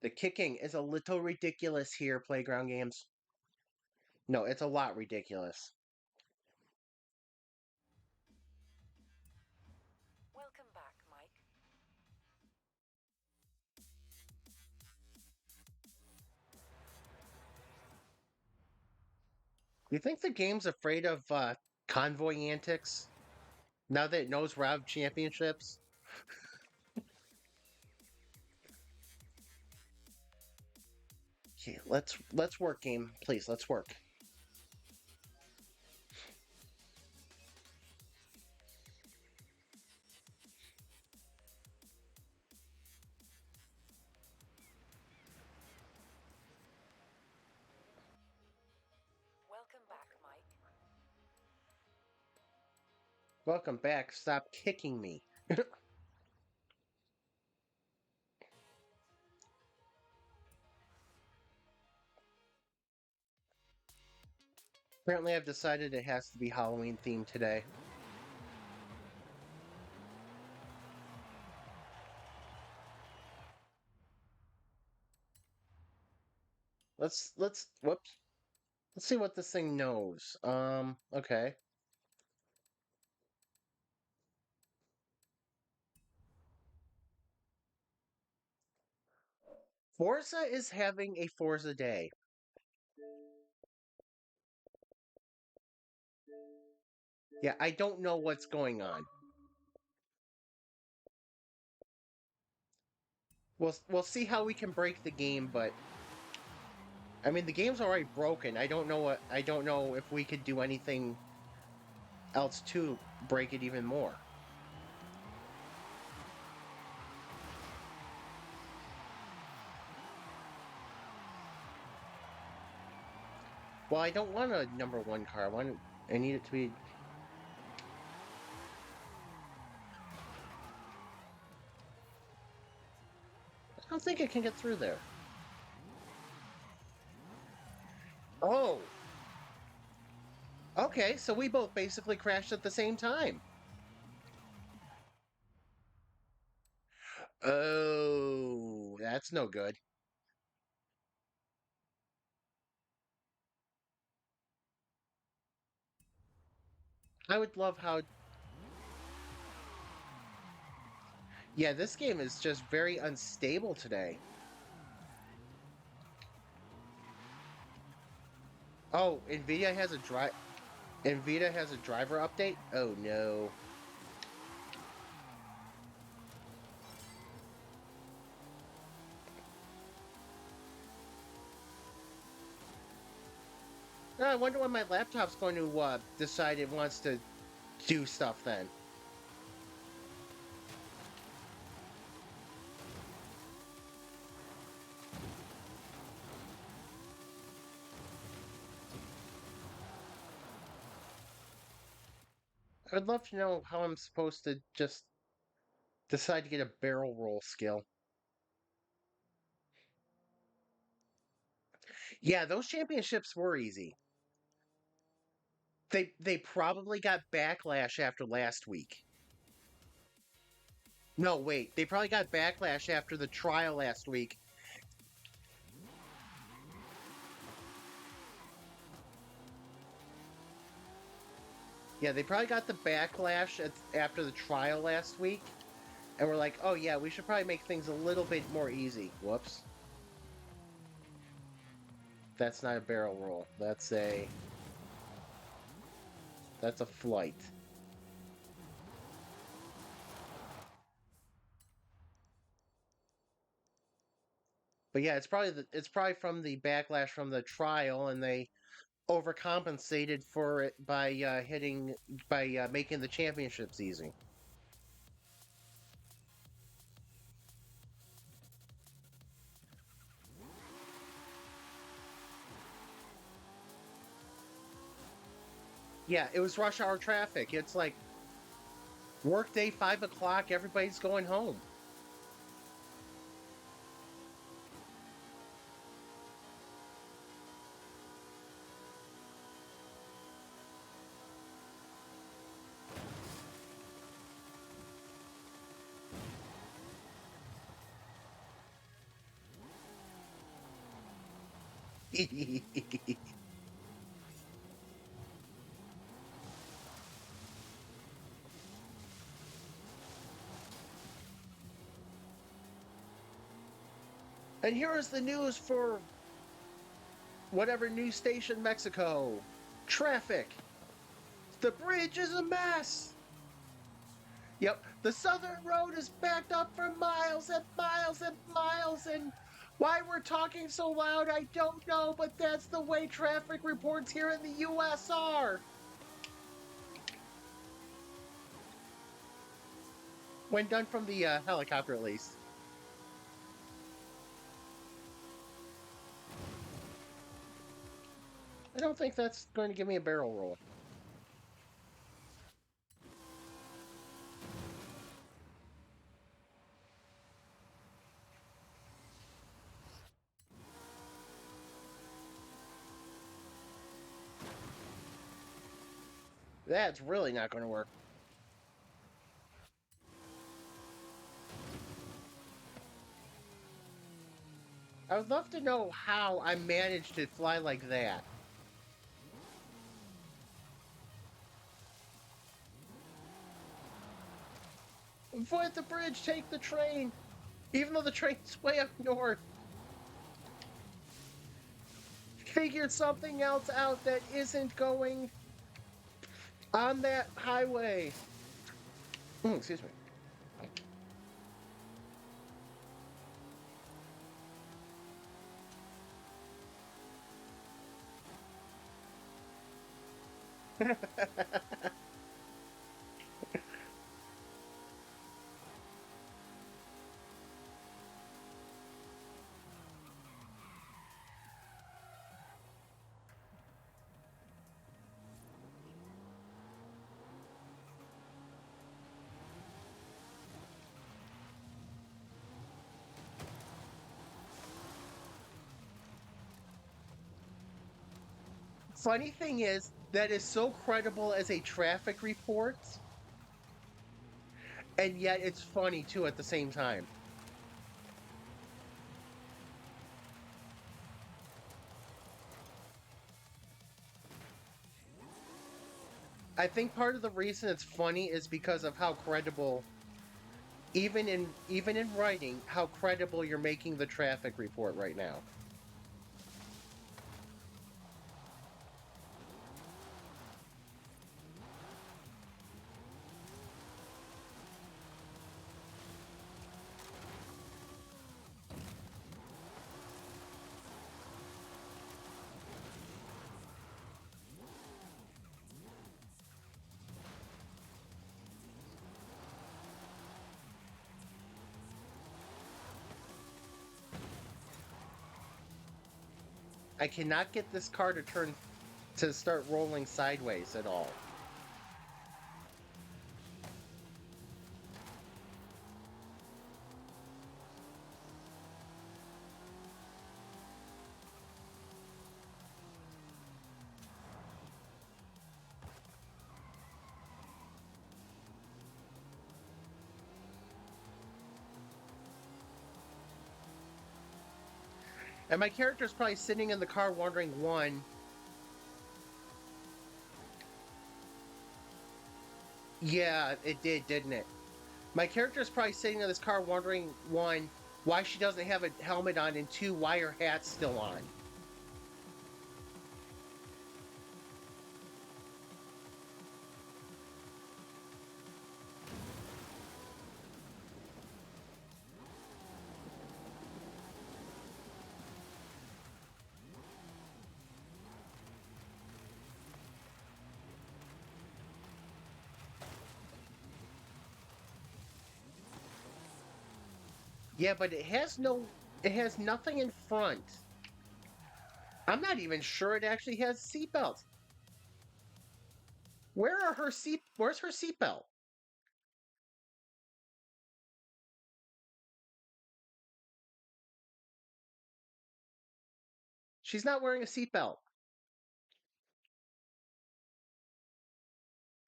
The kicking is a little ridiculous here, Playground Games. No, it's a lot ridiculous. Welcome back, Mike. You think the game's afraid of convoy antics now that it knows we're out of championships? Okay, let's work, game. Please, let's work. Welcome back, Mike. Welcome back. Stop kicking me. Apparently, I've decided it has to be Halloween themed today. Let's whoops. Let's see what this thing knows. Okay. Forza is having a Forza day. Yeah, I don't know what's going on. We'll see how we can break the game, but I mean the game's already broken. I don't know if we could do anything else to break it even more. Well, I don't want a number one car. I need it to be. I don't think it can get through there. Oh, okay. So we both basically crashed at the same time. Oh, that's no good. I would love how. Yeah, this game is just very unstable today. Oh, Nvidia has a driver update? Oh no. I wonder when my laptop's going to decide it wants to do stuff then. I'd love to know how I'm supposed to just decide to get a barrel roll skill. Yeah, those championships were easy. They probably got backlash after last week. No, wait, they probably got backlash after the trial last week. Yeah, they probably got the backlash after the trial last week, and we're like, oh yeah, we should probably make things a little bit more easy. Whoops. That's not a barrel roll. That's a flight. But yeah, it's probably from the backlash from the trial, and they overcompensated for it by making the championships easy. Yeah, it was rush hour traffic. It's like workday 5 o'clock. Everybody's going home. And here is the news for whatever news station Mexico. Traffic. The bridge is a mess. Yep, the southern road is backed up for miles and miles and miles, and why we're talking so loud, I don't know, but that's the way traffic reports here in the US are. When done from the helicopter, at least. I don't think that's going to give me a barrel roll. That's really not going to work. I would love to know how I managed to fly like that. Avoid the bridge, take the train. Even though the train's way up north. figure something else out that isn't going on that highway. Excuse me. Funny thing is, that is so credible as a traffic report, and yet it's funny too at the same time. I think part of the reason it's funny is because of how credible, even in writing, how credible you're making the traffic report right now. I cannot get this car to start rolling sideways at all. And my character is probably sitting in the car wondering, one, yeah, it did, didn't it? My character is probably sitting in this car wondering, one, why she doesn't have a helmet on, and two, why her hat's still on. Yeah, but it has nothing in front. I'm not even sure it actually has seatbelts. Where's her seatbelt? She's not wearing a seatbelt.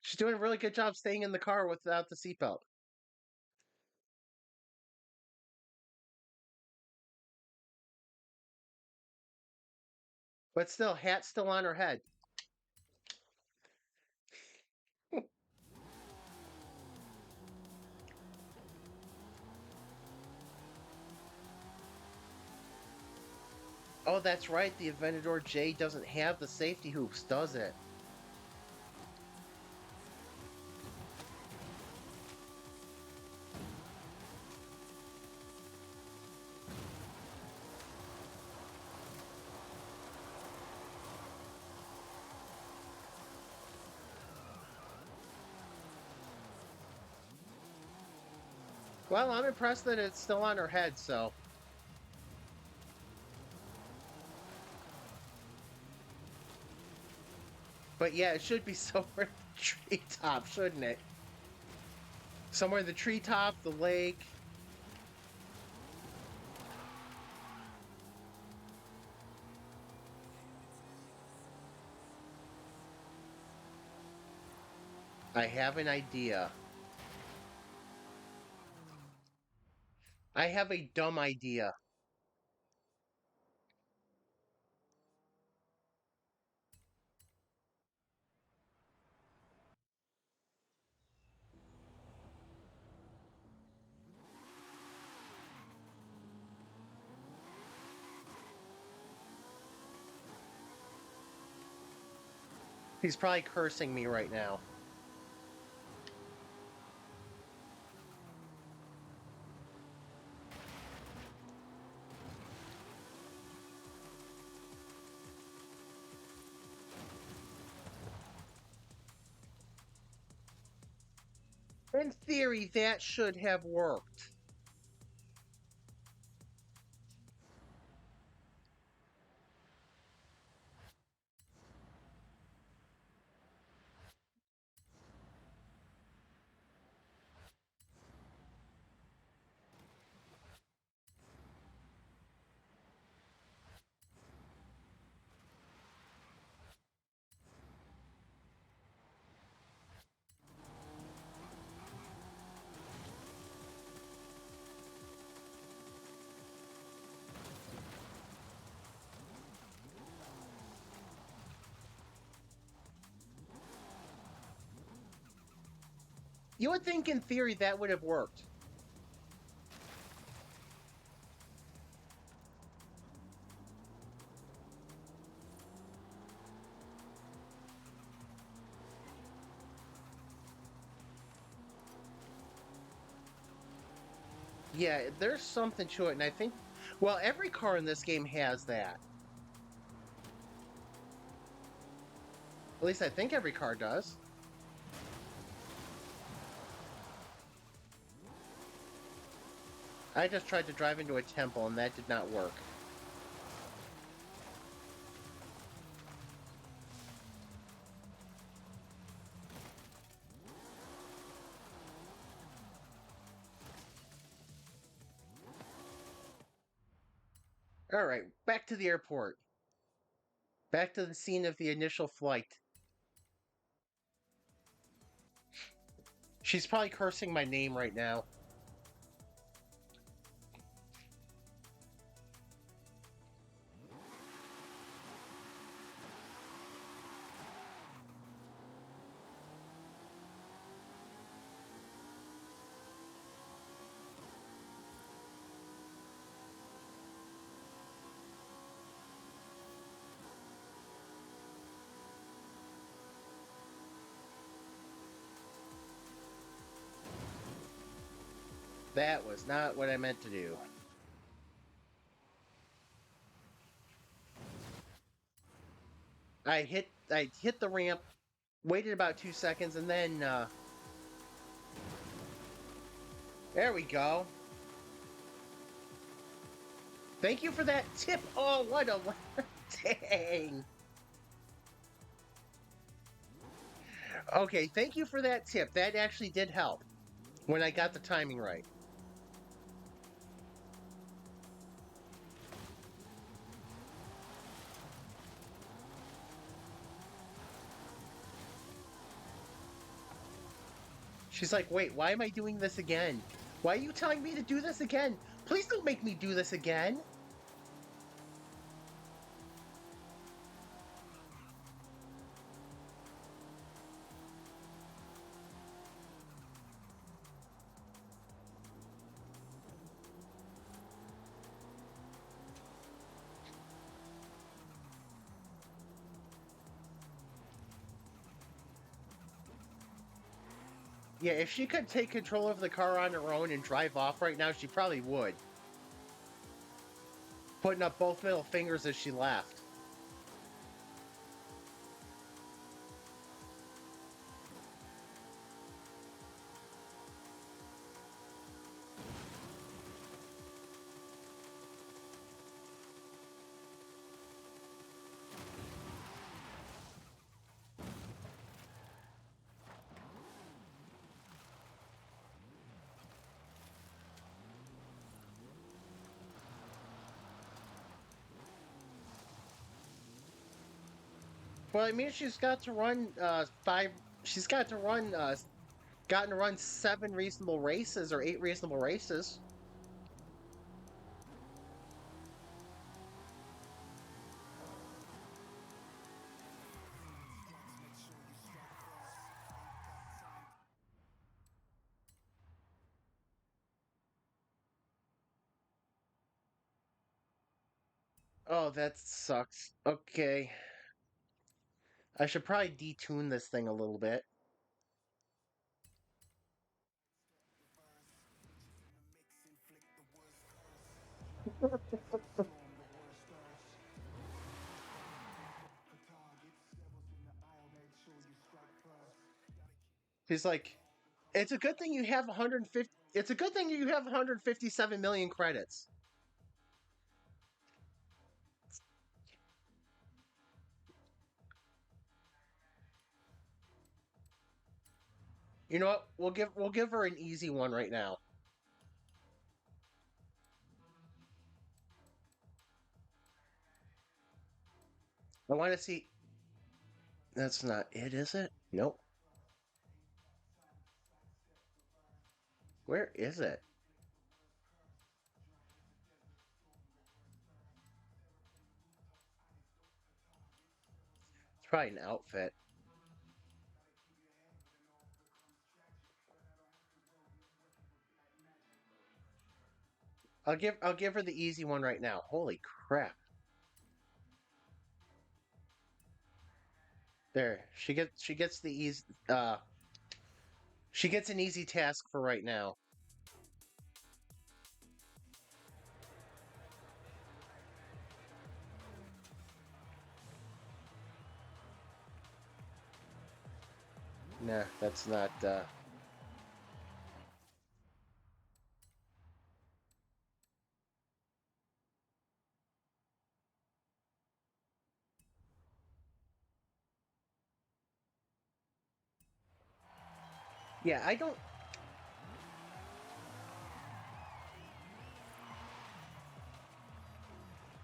She's doing a really good job staying in the car without the seatbelt. But still, hat's still on her head. Oh, that's right. The Aventador J doesn't have the safety hoops, does it? Well, I'm impressed that it's still on her head, so. But yeah, it should be somewhere in the treetop, shouldn't it? Somewhere in the treetop, the lake. I have an idea. I have a dumb idea. He's probably cursing me right now. In theory, that should have worked. You would think in theory that would have worked. Yeah, there's something to it, and I think, well, every car in this game has that. At least I think every car does. I just tried to drive into a temple, and that did not work. All right, back to the airport. Back to the scene of the initial flight. She's probably cursing my name right now. That was not what I meant to do. I hit the ramp, waited about 2 seconds, and then there we go. Thank you for that tip. Oh, what a dang. Okay, thank you for that tip. That actually did help when I got the timing right. She's like, wait, why am I doing this again? Why are you telling me to do this again? Please don't make me do this again. Yeah, if she could take control of the car on her own and drive off right now, she probably would. Putting up both middle fingers as she left. Well, I mean, she's got to run five. She's got to run. Gotten to run 7 reasonable races or 8 reasonable races. Oh, that sucks. Okay. I should probably detune this thing a little bit. He's like, it's a good thing you have 150. It's a good thing you have 157 million credits. You know what? We'll give her an easy one right now. I want to see. That's not it, is it? Nope. Where is it? It's probably an outfit. I'll give her the easy one right now. Holy crap! There, she gets the easy. She gets an easy task for right now. Nah, that's not. Yeah, I don't.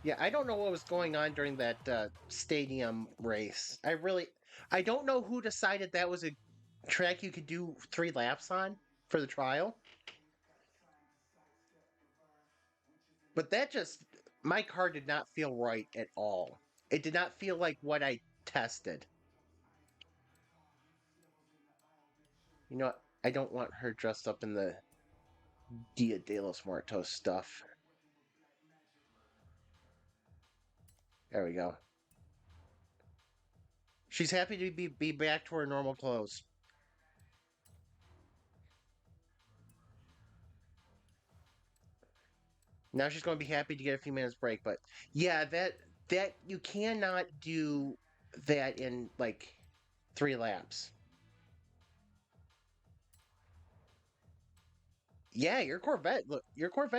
Yeah, I don't know what was going on during that stadium race. I don't know who decided that was a track you could do 3 laps on for the trial, but my car did not feel right at all. It did not feel like what I tested. You know what? I don't want her dressed up in the Dia de los Muertos stuff. There we go. She's happy to be back to her normal clothes. Now she's going to be happy to get a few minutes break. But yeah, that you cannot do that in like 3 laps. Yeah, your Corvette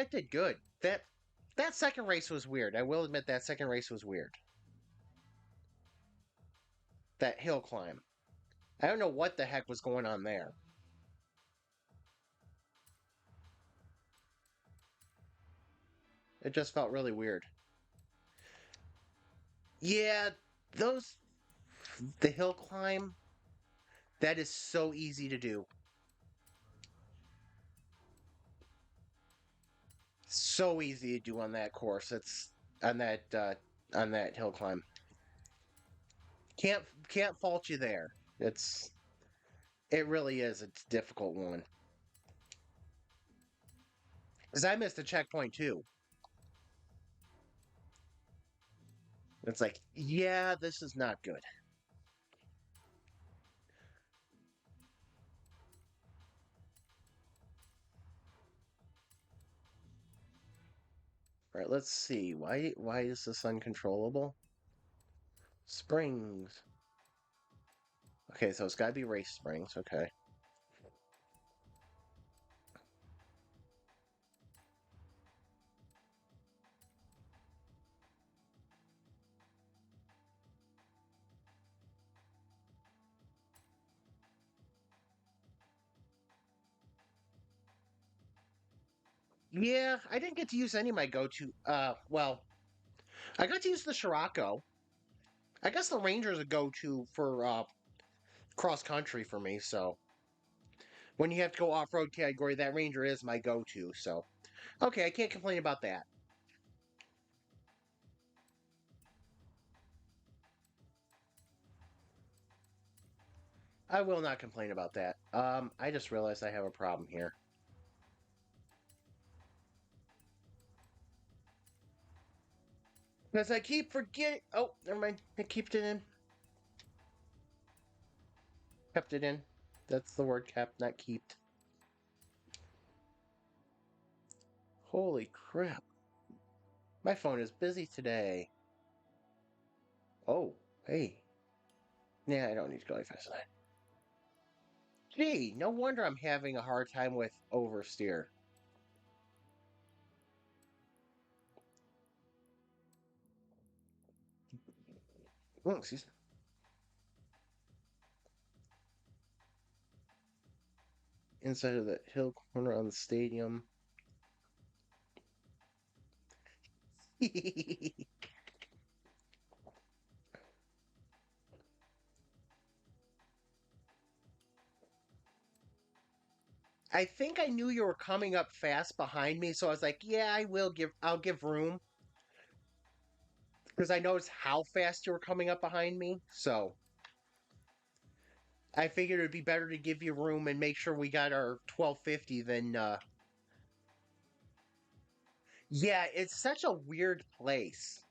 did good. That second race was weird. I will admit that second race was weird. That hill climb. I don't know what the heck was going on there. It just felt really weird. Yeah, those the hill climb, that is so easy to do. So easy to do on that course. It's on that hill climb. Can't fault you there. It really is a difficult one. Because I missed a checkpoint too. It's like, yeah, this is not good. All right, let's see. Why is this uncontrollable? Springs. Okay, so it's got to be race springs. Okay. Yeah, I didn't get to use any of my go-to. Well, I got to use the Scirocco. I guess the Ranger's a go-to for cross country for me. So when you have to go off-road category, that Ranger is my go-to. So okay, I can't complain about that. I will not complain about that. I just realized I have a problem here. Because I keep forgetting. Oh, never mind. I keep it in. Kept it in. That's the word, kept, not keeped. Holy crap. My phone is busy today. Oh, hey. Nah, I don't need to go any faster than that. Gee, no wonder I'm having a hard time with oversteer. Oh, excuse me. Inside of the hill corner on the stadium. I think I knew you were coming up fast behind me, so I was like, yeah, I'll give room. Because I noticed how fast you were coming up behind me, so I figured it'd be better to give you room and make sure we got our 1250 than yeah, it's such a weird place.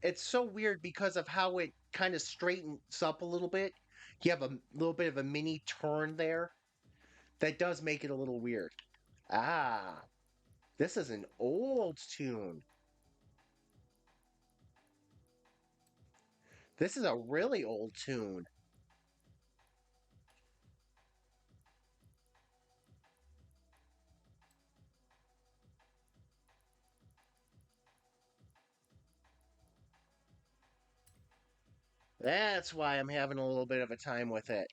It's so weird because of how it kind of straightens up a little bit. You have a little bit of a mini turn there. That does make it a little weird. Ah, this is an old tune. This is a really old tune. That's why I'm having a little bit of a time with it.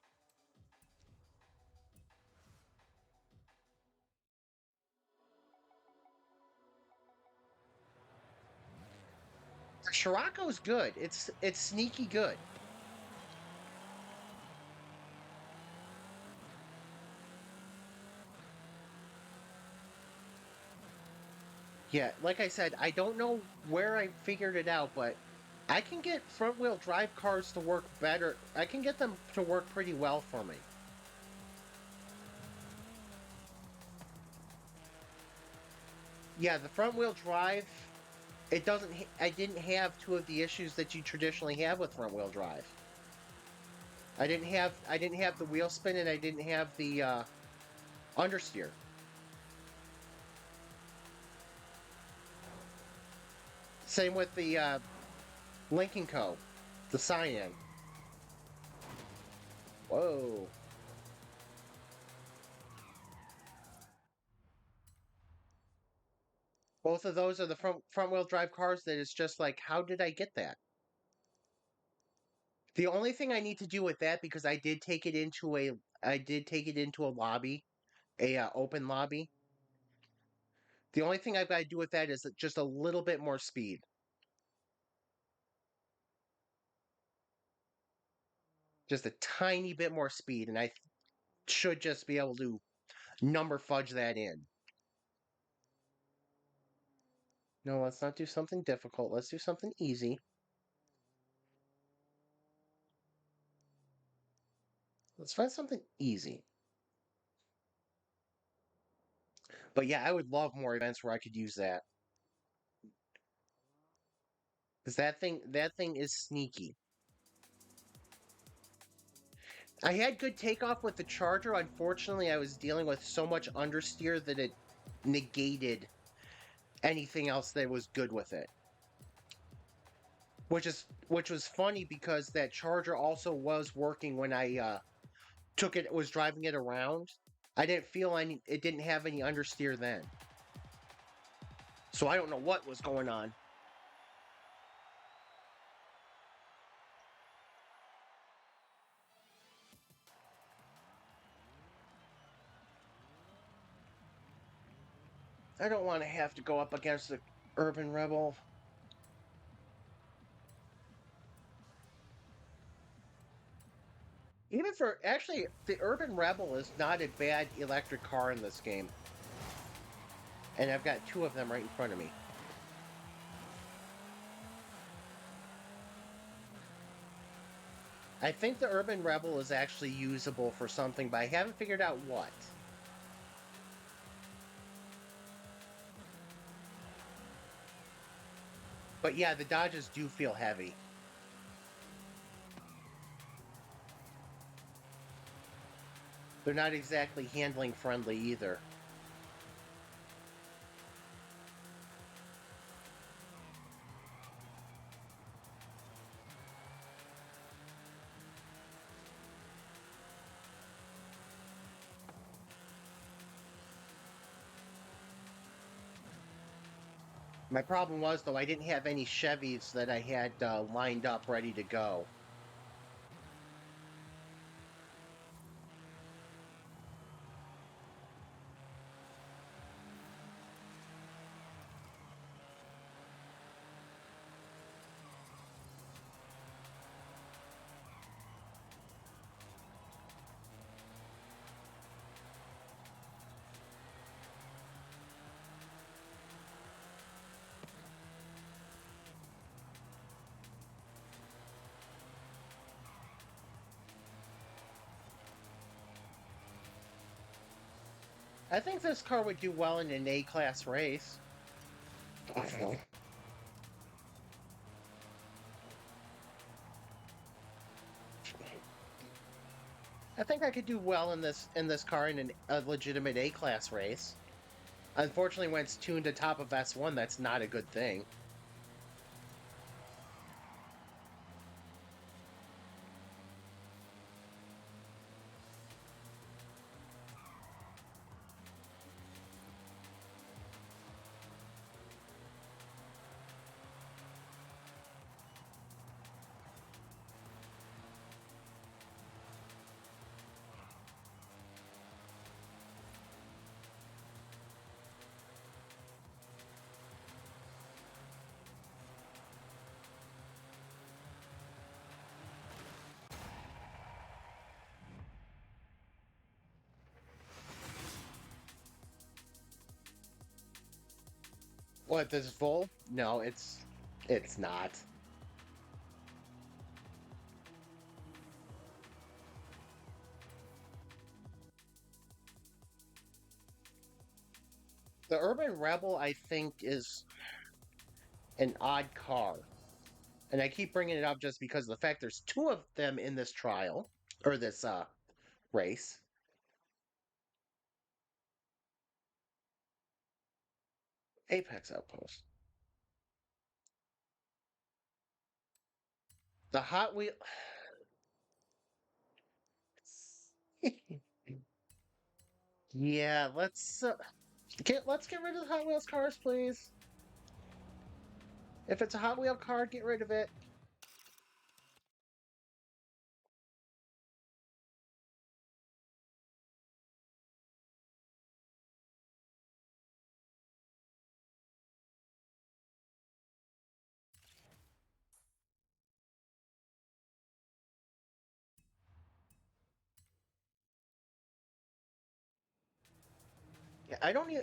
Scirocco's good. It's sneaky good. Yeah, like I said, I don't know where I figured it out, but I can get front wheel drive cars to work better. I can get them to work pretty well for me. Yeah, the front wheel drive, it doesn't I didn't have two of the issues that you traditionally have with front wheel drive. I didn't have the wheel spin and I didn't have the understeer. Same with the Lincoln Co. The Cyan. Whoa. Both of those are the front wheel drive cars that it's just like, how did I get that? The only thing I need to do with that, because I did take it into a lobby, a open lobby. The only thing I've got to do with that is just a little bit more speed, just a tiny bit more speed, and I should just be able to number fudge that in. No, let's not do something difficult. Let's do something easy. Let's find something easy. But yeah, I would love more events where I could use that. Because that thing is sneaky. I had good takeoff with the Charger. Unfortunately, I was dealing with so much understeer that it negated anything else that was good with it. Which was funny because that Charger also was working when I was driving it around. I didn't feel it didn't have any understeer then. So I don't know what was going on. I don't want to have to go up against the Urban Rebel. Even for actually, the Urban Rebel is not a bad electric car in this game, and I've got two of them right in front of me. I think the Urban Rebel is actually usable for something, but I haven't figured out what. But yeah, the Dodges do feel heavy. They're not exactly handling friendly either. My problem was, though, I didn't have any Chevys that I had lined up ready to go. I think this car would do well in an A-class race. I think I could do well in this car in a legitimate A-class race. Unfortunately, when it's tuned to top of S1, that's not a good thing. What, this Vol? No, it's not. The Urban Rebel, I think, is an odd car. And I keep bringing it up just because of the fact there's two of them in this trial, or this race. Apex Outpost. The Hot Wheel. Yeah, let's get rid of the Hot Wheels cars, please. If it's a Hot Wheel car, get rid of it. Yeah, I don't need.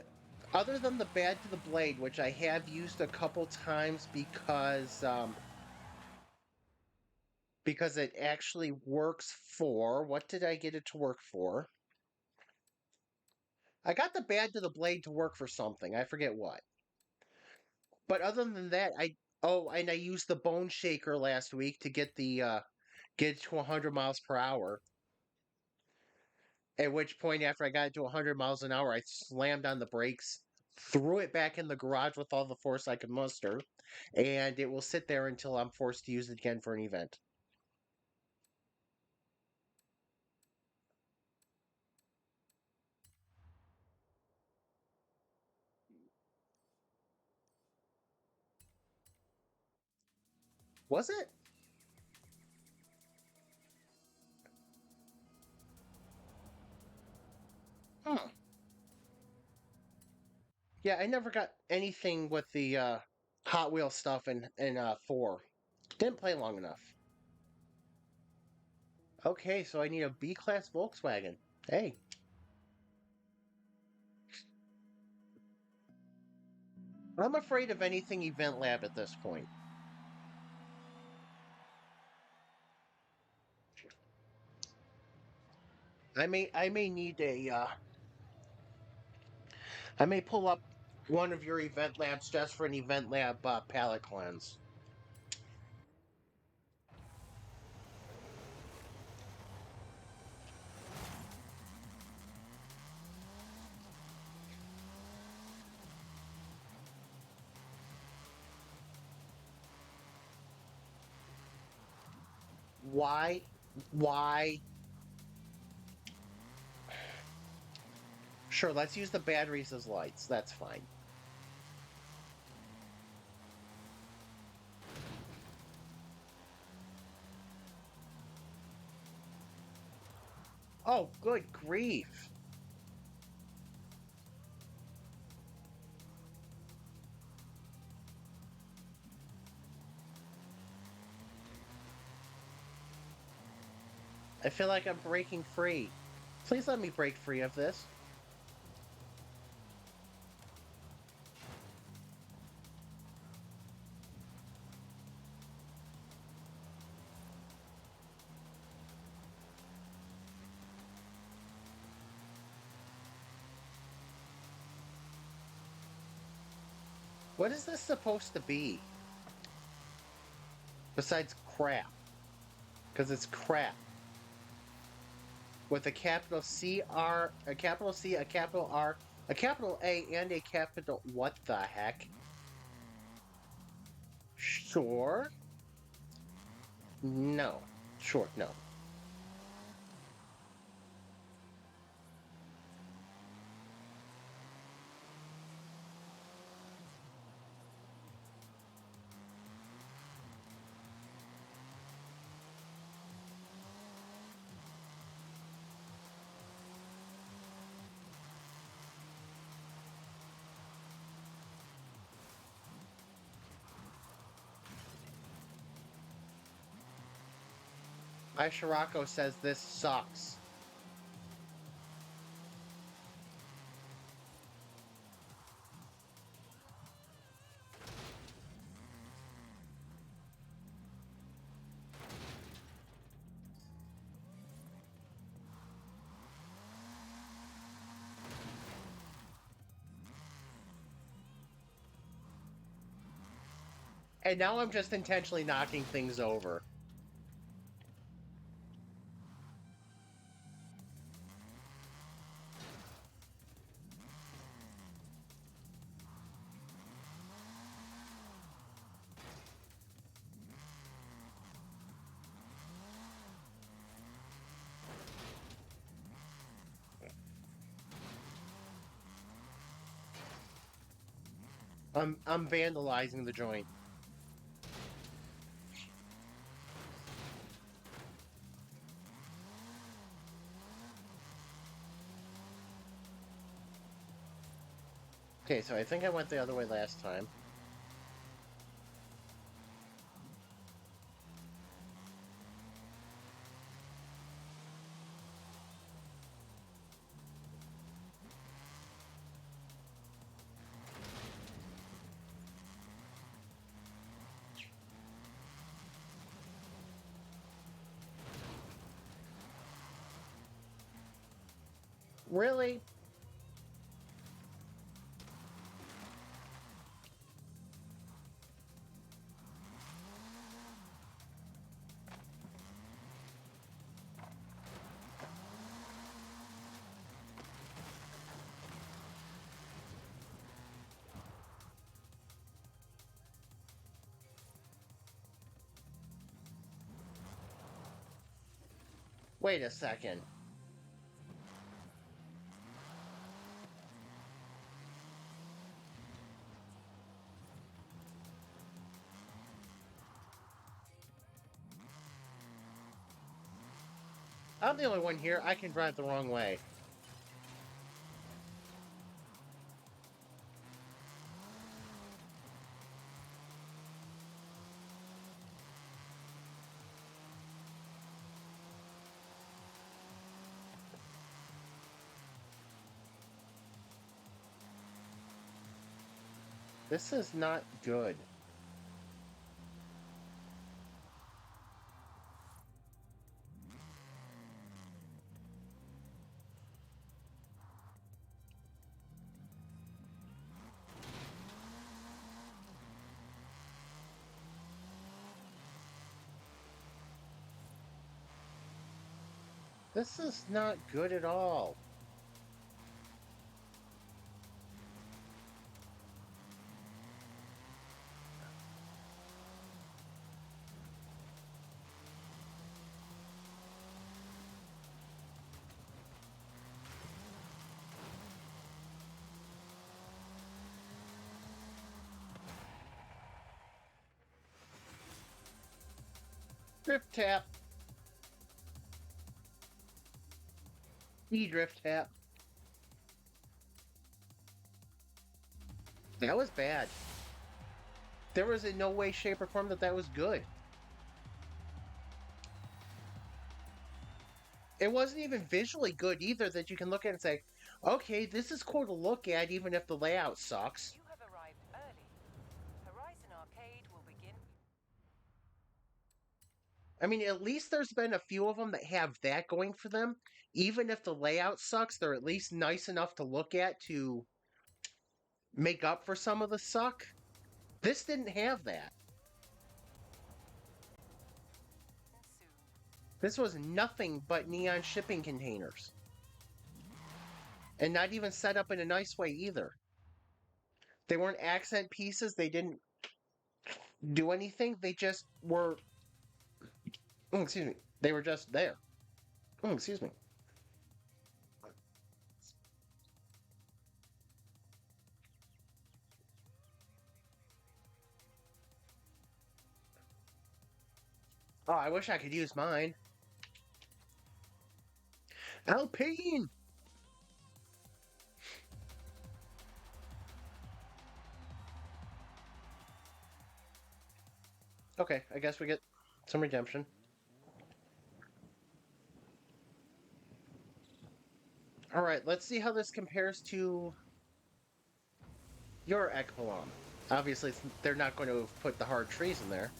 Other than the Bad to the Blade, which I have used a couple times because it actually works for. What did I get it to work for? I got the Bad to the Blade to work for something. I forget what. But other than that, and I used the Bone Shaker last week to get it to 100 miles per hour. At which point, after I got it to 100 miles an hour, I slammed on the brakes, threw it back in the garage with all the force I could muster, and it will sit there until I'm forced to use it again for an event. Was it? Huh. Yeah, I never got anything with the Hot Wheel stuff in 4. Didn't play long enough. Okay, so I need a B class Volkswagen. Hey, I'm afraid of anything Event Lab at this point. I may need a I may pull up one of your event labs just for an event lab palette cleanse. Why? Why? Sure, let's use the batteries as lights. That's fine. Oh, good grief. I feel like I'm breaking free. Please let me break free of this. What is this supposed to be? Besides crap. Because it's crap. With a capital C R, a capital C, a capital R, a capital A, and a capital. What the heck? Sure. No. Sure, no. Ishirako says this sucks. And now I'm just intentionally knocking things over. I'm vandalizing the joint. Okay, so I think I went the other way last time. Really? Wait a second. I'm the only one here. I can drive the wrong way. This is not good. This is not good at all. Drift tap. E-drift tap. That was bad. There was in no way, shape, or form that was good. It wasn't even visually good either that you can look at and say, okay, this is cool to look at even if the layout sucks. You have arrived early. Horizon Arcade will begin. I mean, at least there's been a few of them that have that going for them. Even if the layout sucks, they're at least nice enough to look at to make up for some of the suck. This didn't have that. Soon. This was nothing but neon shipping containers. And not even set up in a nice way either. They weren't accent pieces. They didn't do anything. They just were. Oh, excuse me. They were just there. Oh, excuse me. Oh, I wish I could use mine. Alpine! Okay, I guess we get some redemption. Alright, let's see how this compares to your Ekpalom. Obviously, they're not going to put the hard trees in there.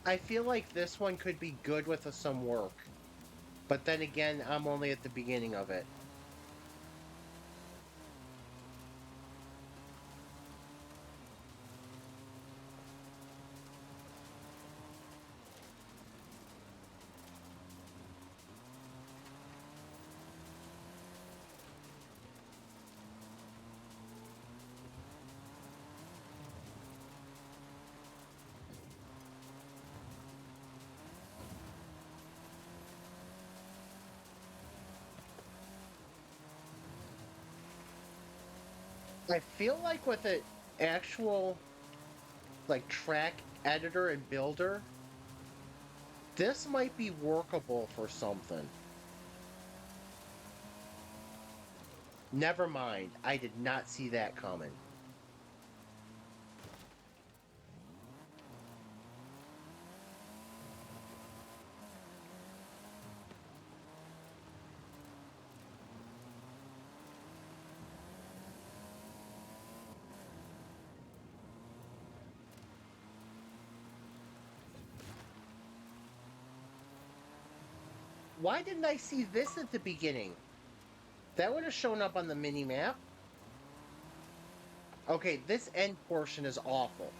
I feel like this one could be good with some work. But then again, I'm only at the beginning of it. I feel like with an actual like track editor and builder, this might be workable for something. Never mind, I did not see that coming. Why didn't I see this at the beginning? That would have shown up on the mini-map. Okay, this end portion is awful.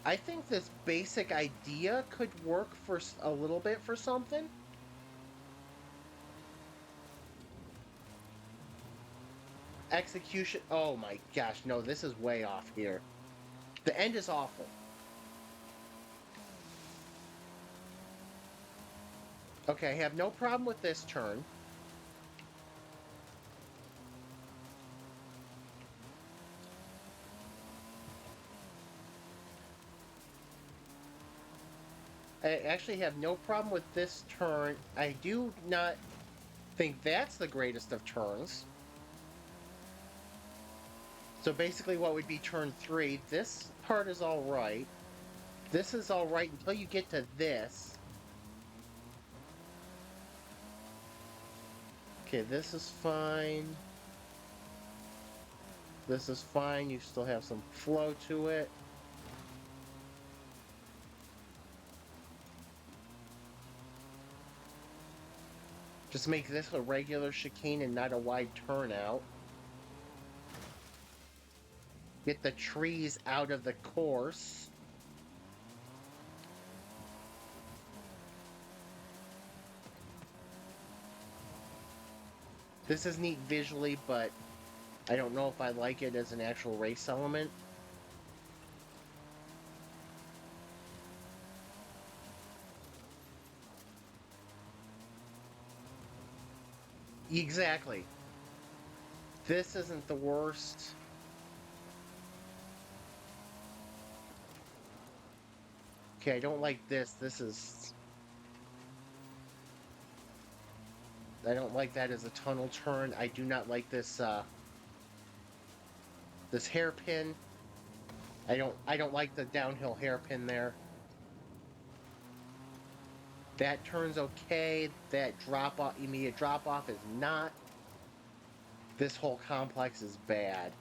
I think this basic idea could work for a little bit for something. Execution. Oh my gosh, no, this is way off here. The end is awful. Okay, I have no problem with this turn. I actually have no problem with this turn. I do not think that's the greatest of turns. So basically what would be turn 3. This part is alright. This is all right until you get to this. Okay, this is fine. This is fine. You still have some flow to it. Just make this a regular chicane and not a wide turnout. Get the trees out of the course. This is neat visually, but I don't know if I like it as an actual race element. Exactly. This isn't the worst. Okay, I don't like this. This is... I don't like that as a tunnel turn. I do not like this, this hairpin. I don't like the downhill hairpin there. That turns okay. That drop off, immediate drop off is not. This whole complex is bad.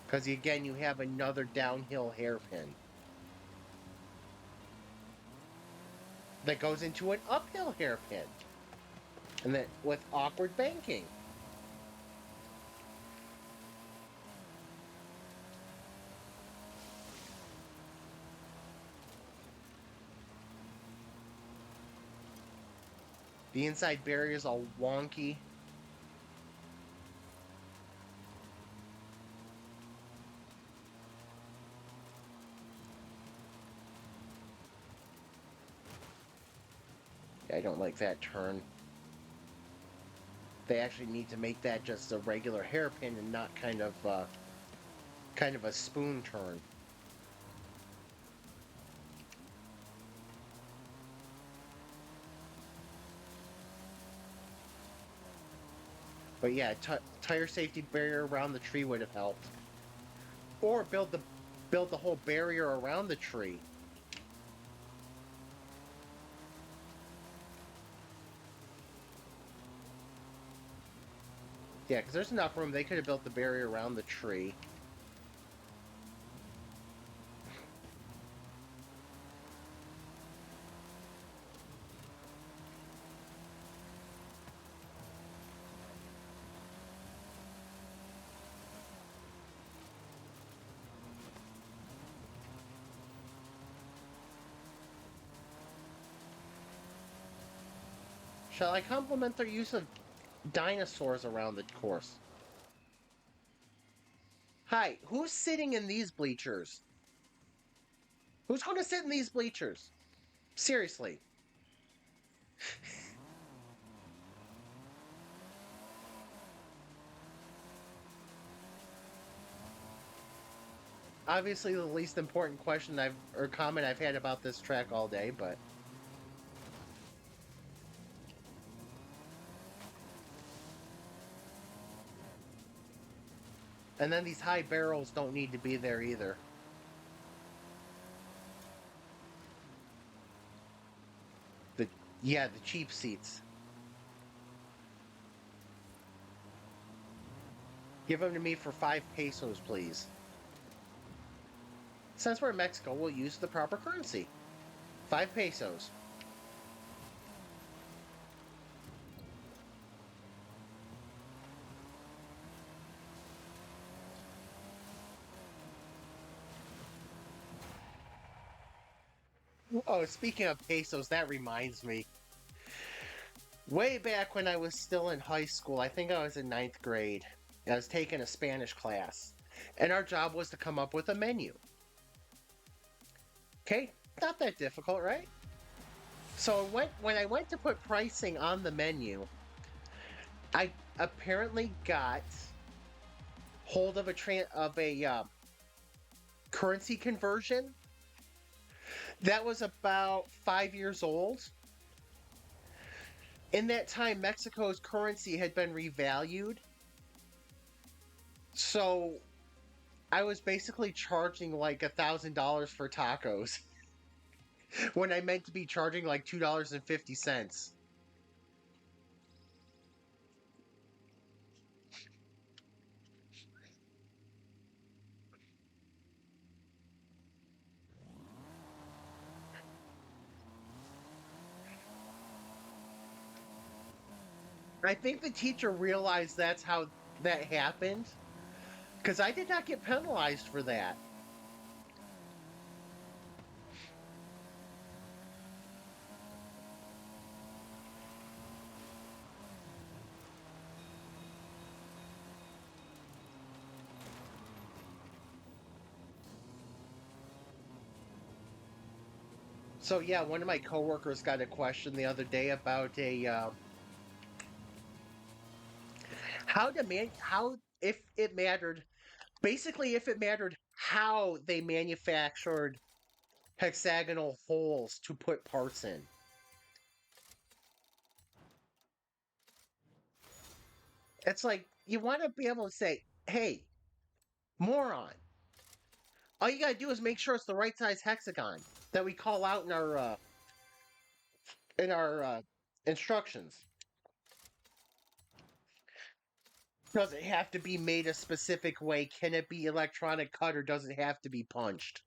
Because again, you have another downhill hairpin that goes into an uphill hairpin. And then with awkward banking. The inside barrier is all wonky. I don't like that turn. They actually need to make that just a regular hairpin and not kind of a spoon turn. But yeah, tire safety barrier around the tree would have helped. Or build the whole barrier around the tree. Yeah, because there's enough room. They could have built the barrier around the tree. Shall I compliment their use of dinosaurs around the course? Hi, who's sitting in these bleachers? Who's going to sit in these bleachers? Seriously. Obviously, the least important question or comment I've had about this track all day, but and then these high barrels don't need to be there either. The yeah, the cheap seats. Give them to me for 5 pesos, please. Since we're in Mexico, we'll use the proper currency. 5 pesos. Oh, speaking of pesos, that reminds me. Way back when I was still in high school, I think I was in 9th grade, I was taking a Spanish class, and our job was to come up with a menu. Okay, not that difficult, right? So when I went to put pricing on the menu, I apparently got hold of a currency conversion that was about 5 years old. In that time, Mexico's currency had been revalued. So I was basically charging like $1,000 for tacos when I meant to be charging like $2.50. I think the teacher realized that's how that happened because I did not get penalized for that. So yeah, one of my coworkers got a question the other day about a how if it mattered basically if it mattered how they manufactured hexagonal holes to put parts in. It's like you want to be able to say, "Hey, moron! All you gotta do is make sure it's the right size hexagon that we call out in our instructions. Does it have to be made a specific way? Can it be electronic cut or does it have to be punched?"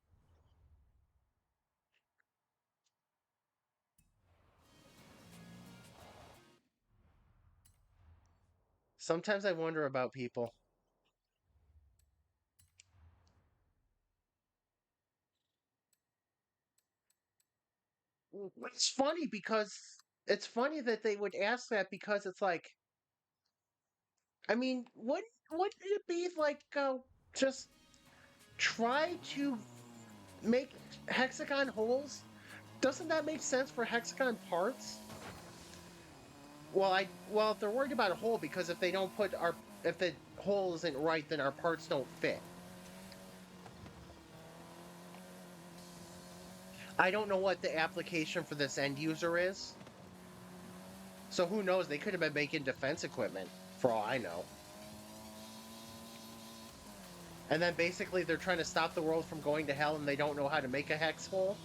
Sometimes I wonder about people. It's funny because it's funny that they would ask that because it's like, I mean, wouldn't it be like just try to make hexagon holes? Doesn't that make sense for hexagon parts? Well, if they're worried about a hole because if the hole isn't right, then our parts don't fit. I don't know what the application for this end user is. So who knows? They could have been making defense equipment for all I know. And then basically they're trying to stop the world from going to hell and they don't know how to make a hex hole.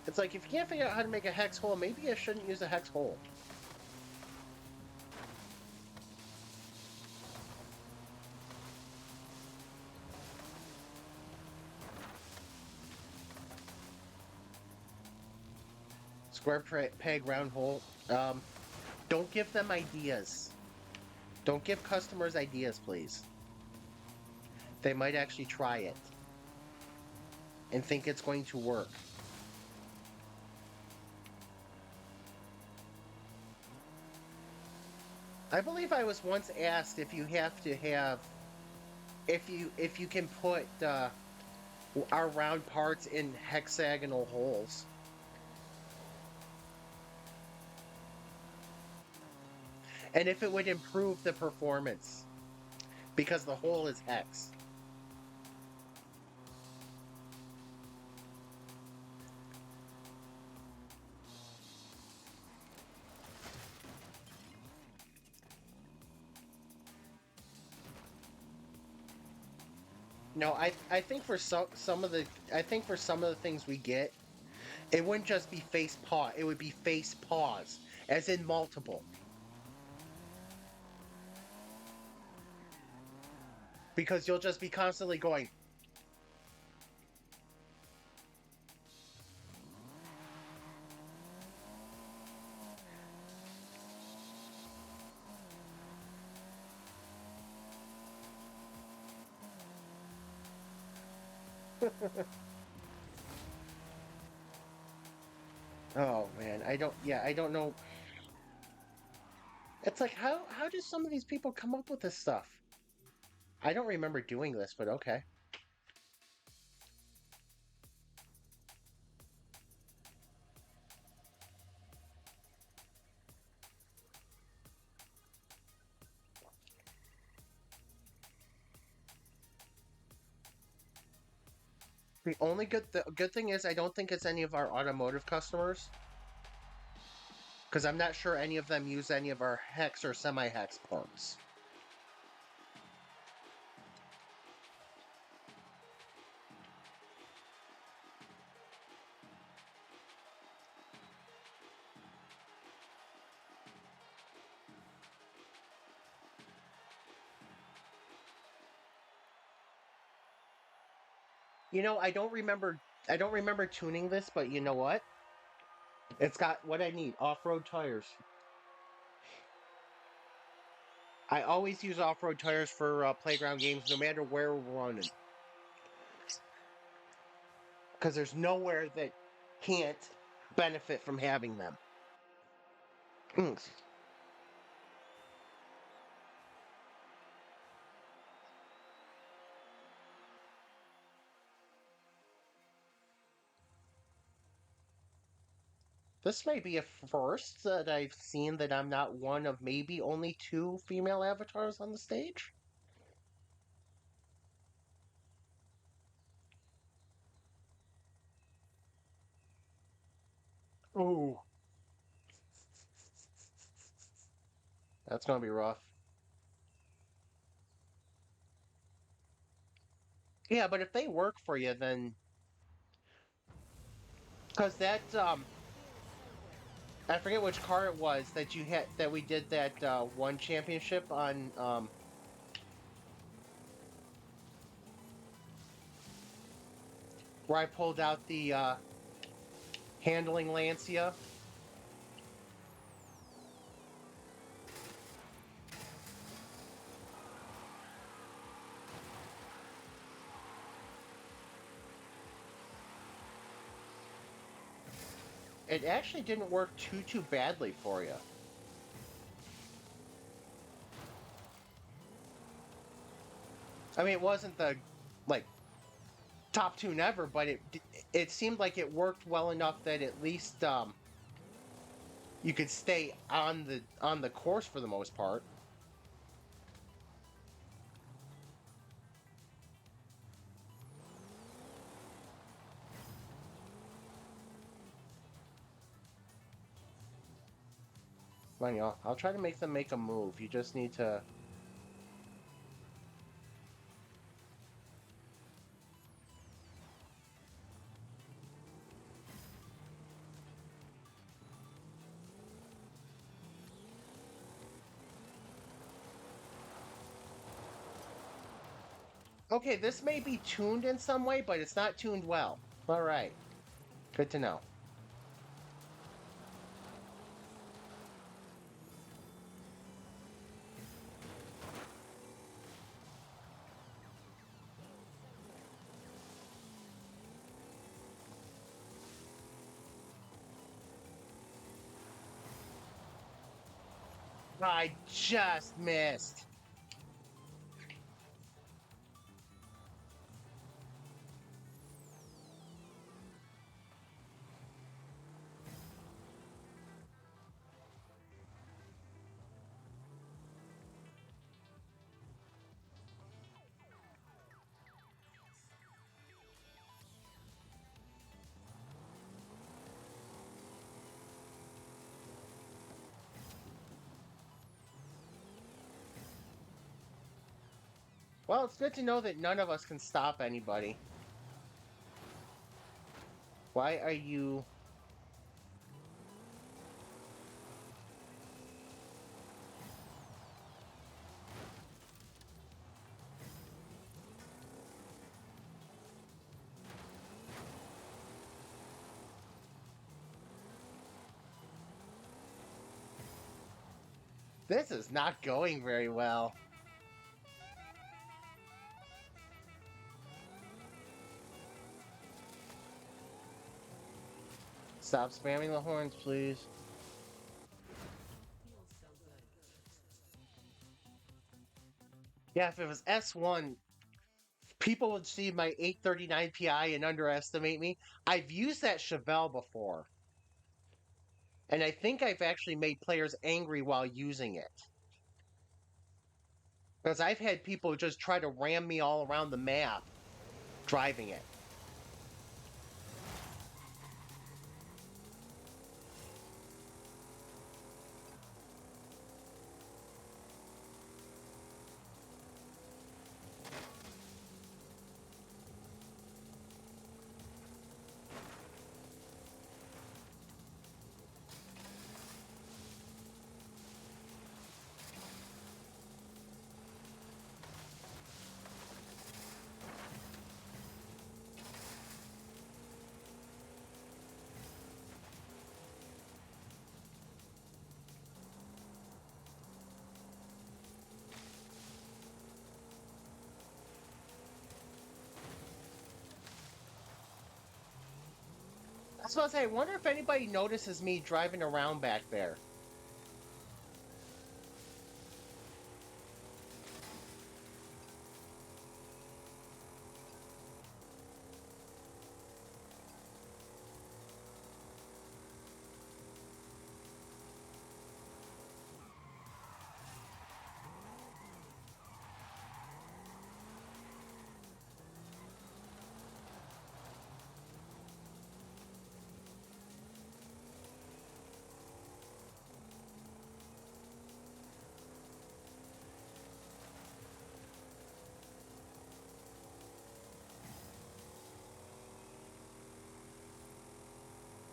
It's like if you can't figure out how to make a hex hole, maybe you shouldn't use a hex hole. Square peg round hole. Don't give them ideas. Don't give customers ideas, please. They might actually try it and think it's going to work. I believe I was once asked if you have to have if you can put our round parts in hexagonal holes. And if it would improve the performance because the hole is hex. No, I think for some of the I think for some of the things we get, it wouldn't just be face paw, it would be face paws, as in multiple. Because you'll just be constantly going, "Oh man, I don't know." It's like how do some of these people come up with this stuff? I don't remember doing this, but okay. The only good thing is I don't think it's any of our automotive customers, because I'm not sure any of them use any of our hex or semi-hex perks. You know, I don't remember tuning this, but you know what? It's got what I need, off-road tires. I always use off-road tires for playground games, no matter where we're running, because there's nowhere that can't benefit from having them. Mm. This may be a first that I've seen that I'm not one of maybe only two female avatars on the stage. Ooh, that's gonna be rough. Yeah, but if they work for you, then because I forget which car it was that you had that we did that one championship on where I pulled out the handling Lancia. It actually didn't work too badly for you. I mean, it wasn't the like top tune ever, but it seemed like it worked well enough that at least you could stay on the course for the most part. Well, you know, I'll try to make them make a move. You just need to. Okay, this may be tuned in some way, but it's not tuned well. All right, good to know. I just missed. Well, it's good to know that none of us can stop anybody. Why are you? This is not going very well. Stop spamming the horns, please. Yeah, if it was S1, people would see my 839 PI and underestimate me. I've used that Chevelle before, and I think I've actually made players angry while using it. Because I've had people just try to ram me all around the map driving it. was about to say, I wonder if anybody notices me driving around back there.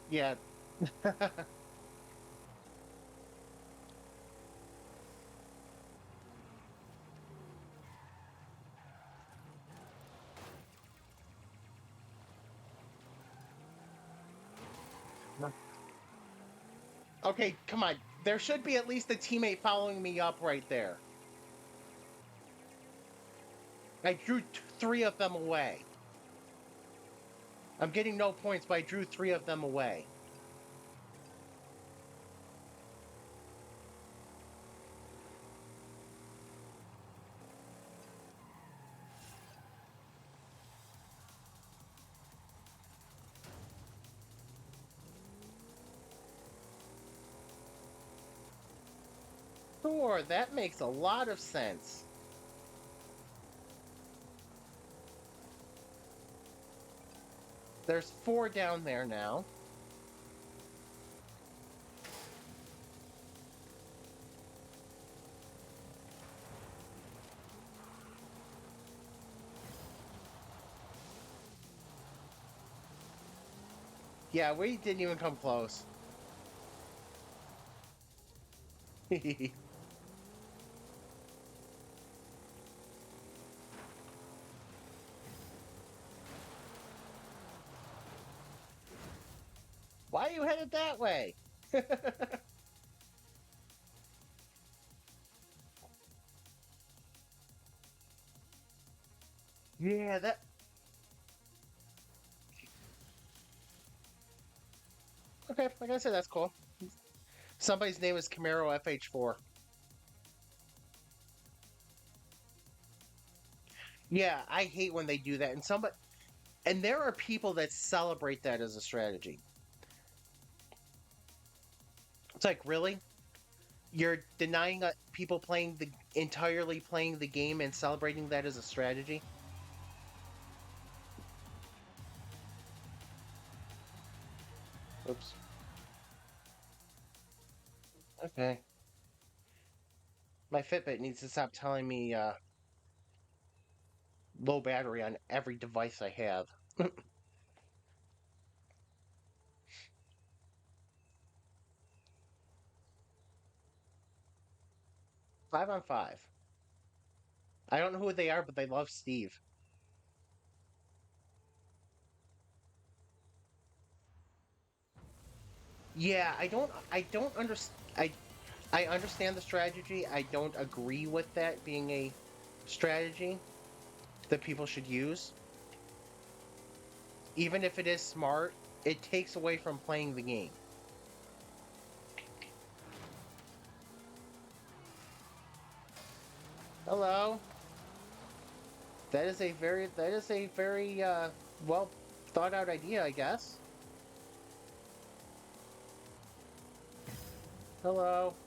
Yeah. Okay, come on. There should be at least a teammate following me up right there. I drew three of them away. I'm getting no points, but I drew three of them away. Sure, that makes a lot of sense. There's four down there now. Yeah, we didn't even come close. Why are you headed that way? Yeah, that. Okay, like I said, that's cool. Somebody's name is Camaro FH4. Yeah, I hate when they do that, and there are people that celebrate that as a strategy. It's like, really? You're denying people playing the entirely playing the game and celebrating that as a strategy? Oops. Okay. My Fitbit needs to stop telling me low battery on every device I have. 5 on 5. I don't know who they are, but they love Steve. Yeah, I don't understand. I understand the strategy. I don't agree with that being a strategy that people should use. Even if it is smart, it takes away from playing the game. Hello. That is a very well thought out idea, I guess. Hello.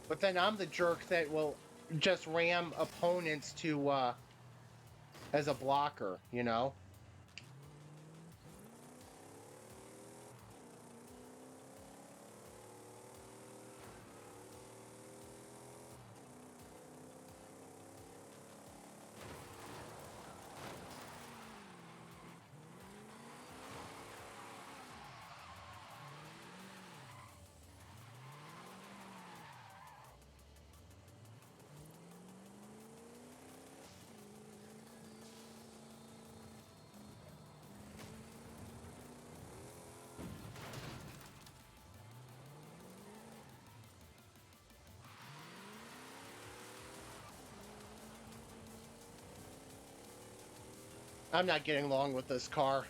But then I'm the jerk that will just ram opponents to as a blocker, you know? I'm not getting along with this car.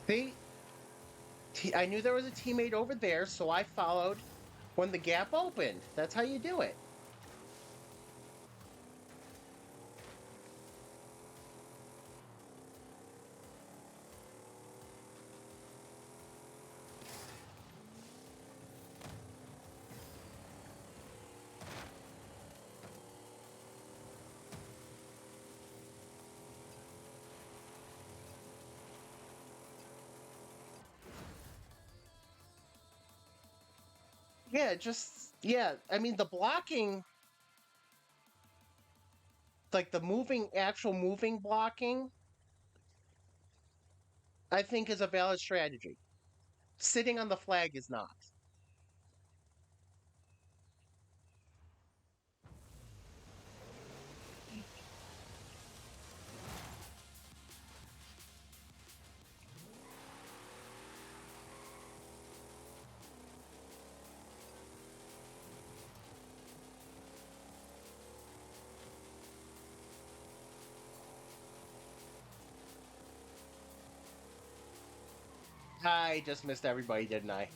See, I knew there was a teammate over there, so I followed when the gap opened. That's how you do it. Yeah, just yeah. I mean, the blocking, like the moving, actual moving blocking, I think is a valid strategy. Sitting on the flag is not. I just missed everybody, didn't I?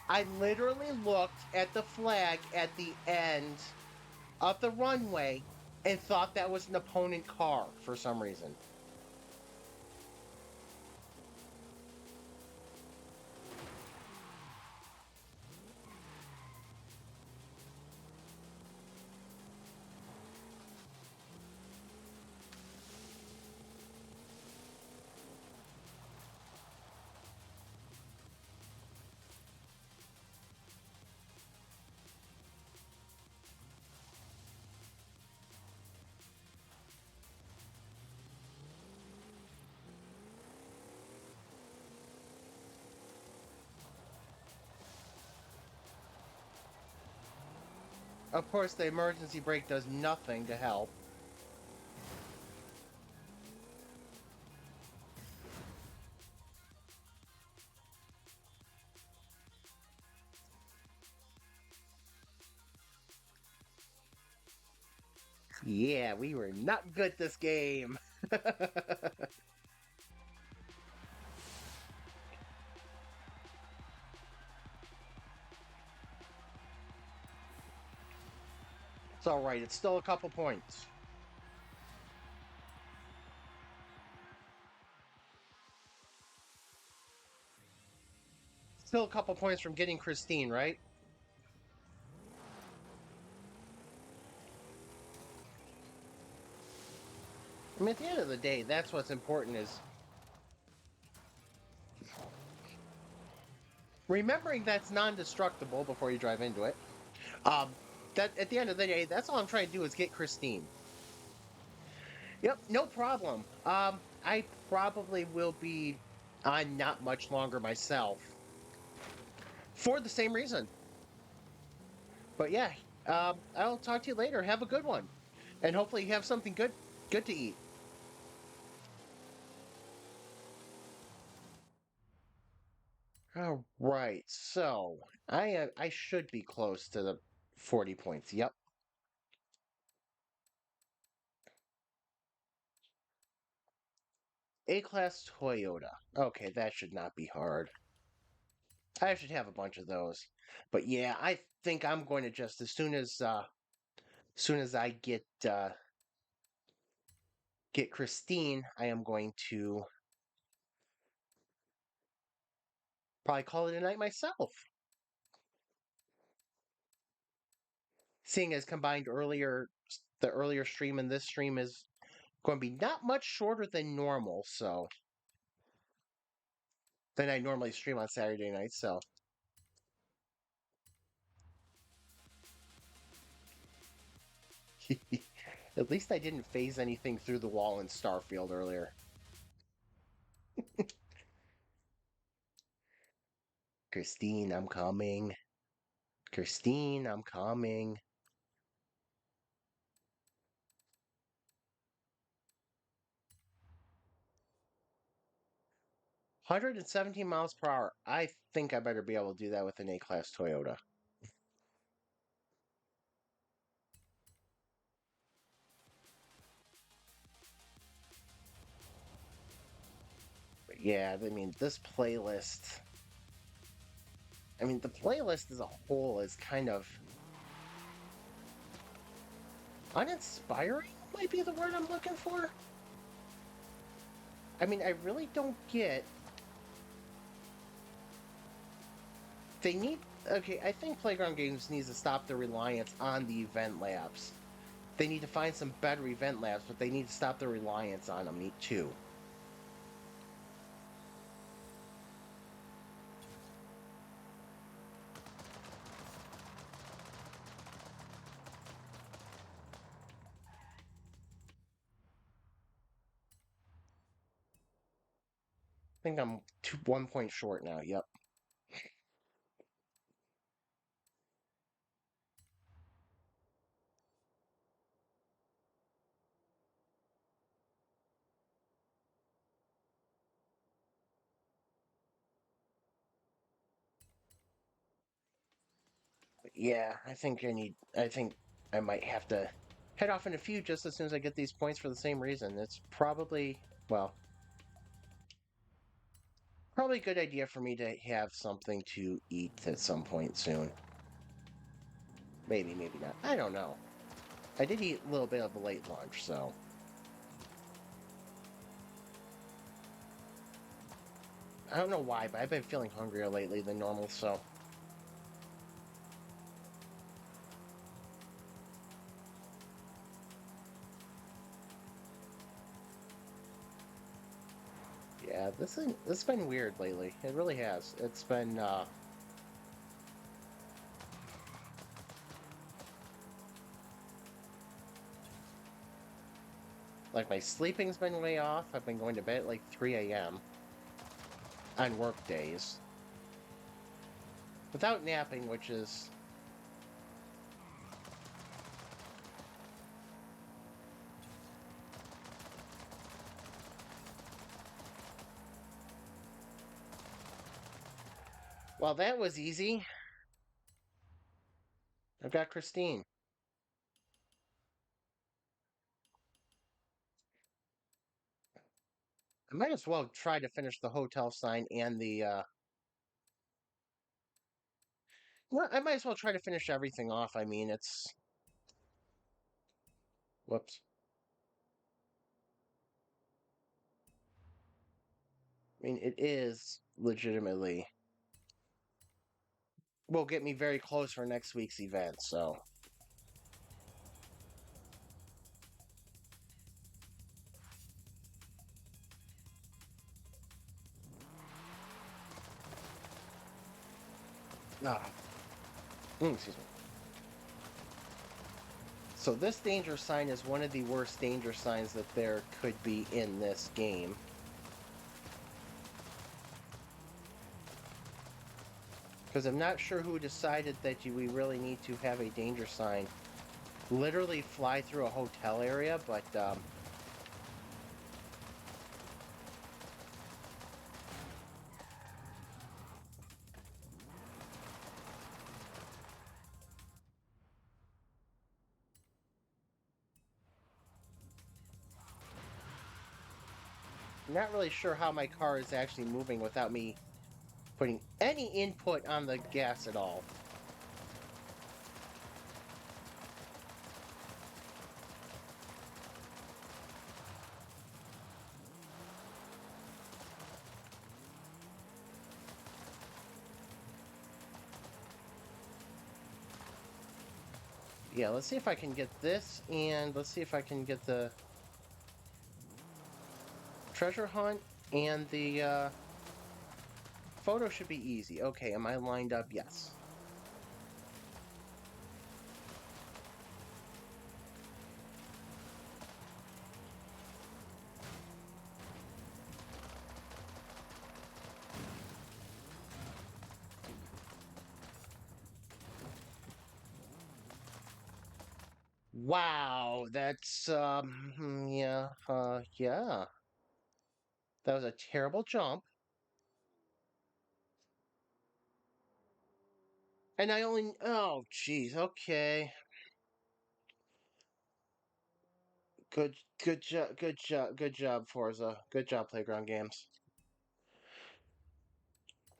I literally looked at the flag at the end of the runway and thought that was an opponent car for some reason. Of course, the emergency brake does nothing to help. Yeah, we were not good this game. It's all right. It's still a couple points. Still a couple points from getting Christine, right? I mean, at the end of the day, that's what's important is remembering that's non-destructible before you drive into it. Um, that at the end of the day, that's all I'm trying to do is get Christine. Yep, no problem. I probably will be on not much longer myself for the same reason. But yeah, I'll talk to you later. Have a good one, and hopefully you have something good to eat. All right, so I should be close to the 40 points. Yep. A-Class Toyota. Okay, that should not be hard. I should have a bunch of those. But yeah, I think I'm going to just as soon as I get Christine, I am going to probably call it a night myself. Seeing as combined earlier, the earlier stream and this stream is going to be not much shorter than normal, so than I normally stream on Saturday nights. So At least I didn't phase anything through the wall in Starfield earlier. Christine, I'm coming. Christine, I'm coming. 117 miles per hour. I think I better be able to do that with an A-Class Toyota. But yeah, I mean, this playlist. I mean, the playlist as a whole is kind of uninspiring, might be the word I'm looking for. I mean, I really don't get. They need. Okay, I think Playground Games needs to stop their reliance on the event labs. They need to find some better event labs, but they need to stop their reliance on them too. I think I'm 1 point short now. Yep. Yeah, I think I need. I think I might have to head off in a few just as soon as I get these points for the same reason. It's probably, well, probably a good idea for me to have something to eat at some point soon. Maybe, maybe not. I don't know. I did eat a little bit of a late lunch, so. I don't know why, but I've been feeling hungrier lately than normal, so. Yeah, this has been weird lately. It really has. It's been like my sleeping's been way off. I've been going to bed at like 3 a.m. on work days without napping, which is well, that was easy. I've got Christine. I might as well try to finish the hotel sign and the well, I might as well try to finish everything off. I mean, it's whoops. I mean, it is legitimately will get me very close for next week's event, so ah, excuse me. So this danger sign is one of the worst danger signs that there could be in this game. Because I'm not sure who decided that we really need to have a danger sign literally fly through a hotel area, but I'm not really sure how my car is actually moving without me putting any input on the gas at all. Yeah, let's see if I can get this, and let's see if I can get the treasure hunt, and the photo should be easy. Okay, am I lined up? Yes. Wow, that's yeah, yeah. That was a terrible jump. And I only oh jeez, okay. Good job, good job, Forza. Good job, Playground Games.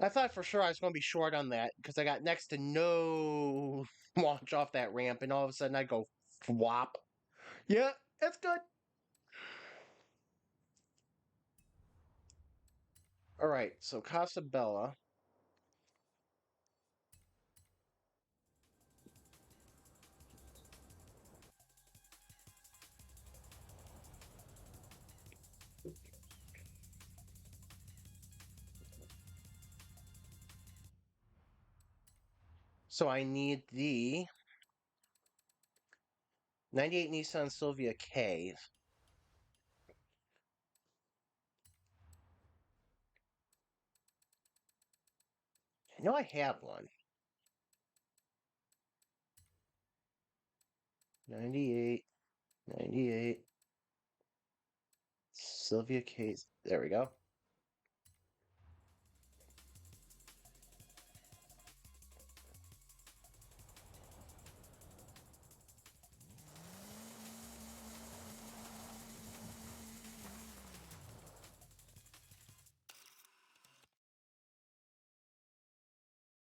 I thought for sure I was going to be short on that because I got next to no launch off that ramp, and all of a sudden I go flop. Yeah, that's good. All right, so Casabella. So I need the 98 Nissan Silvia K. I know I have one. 98, 98 Silvia K. There we go.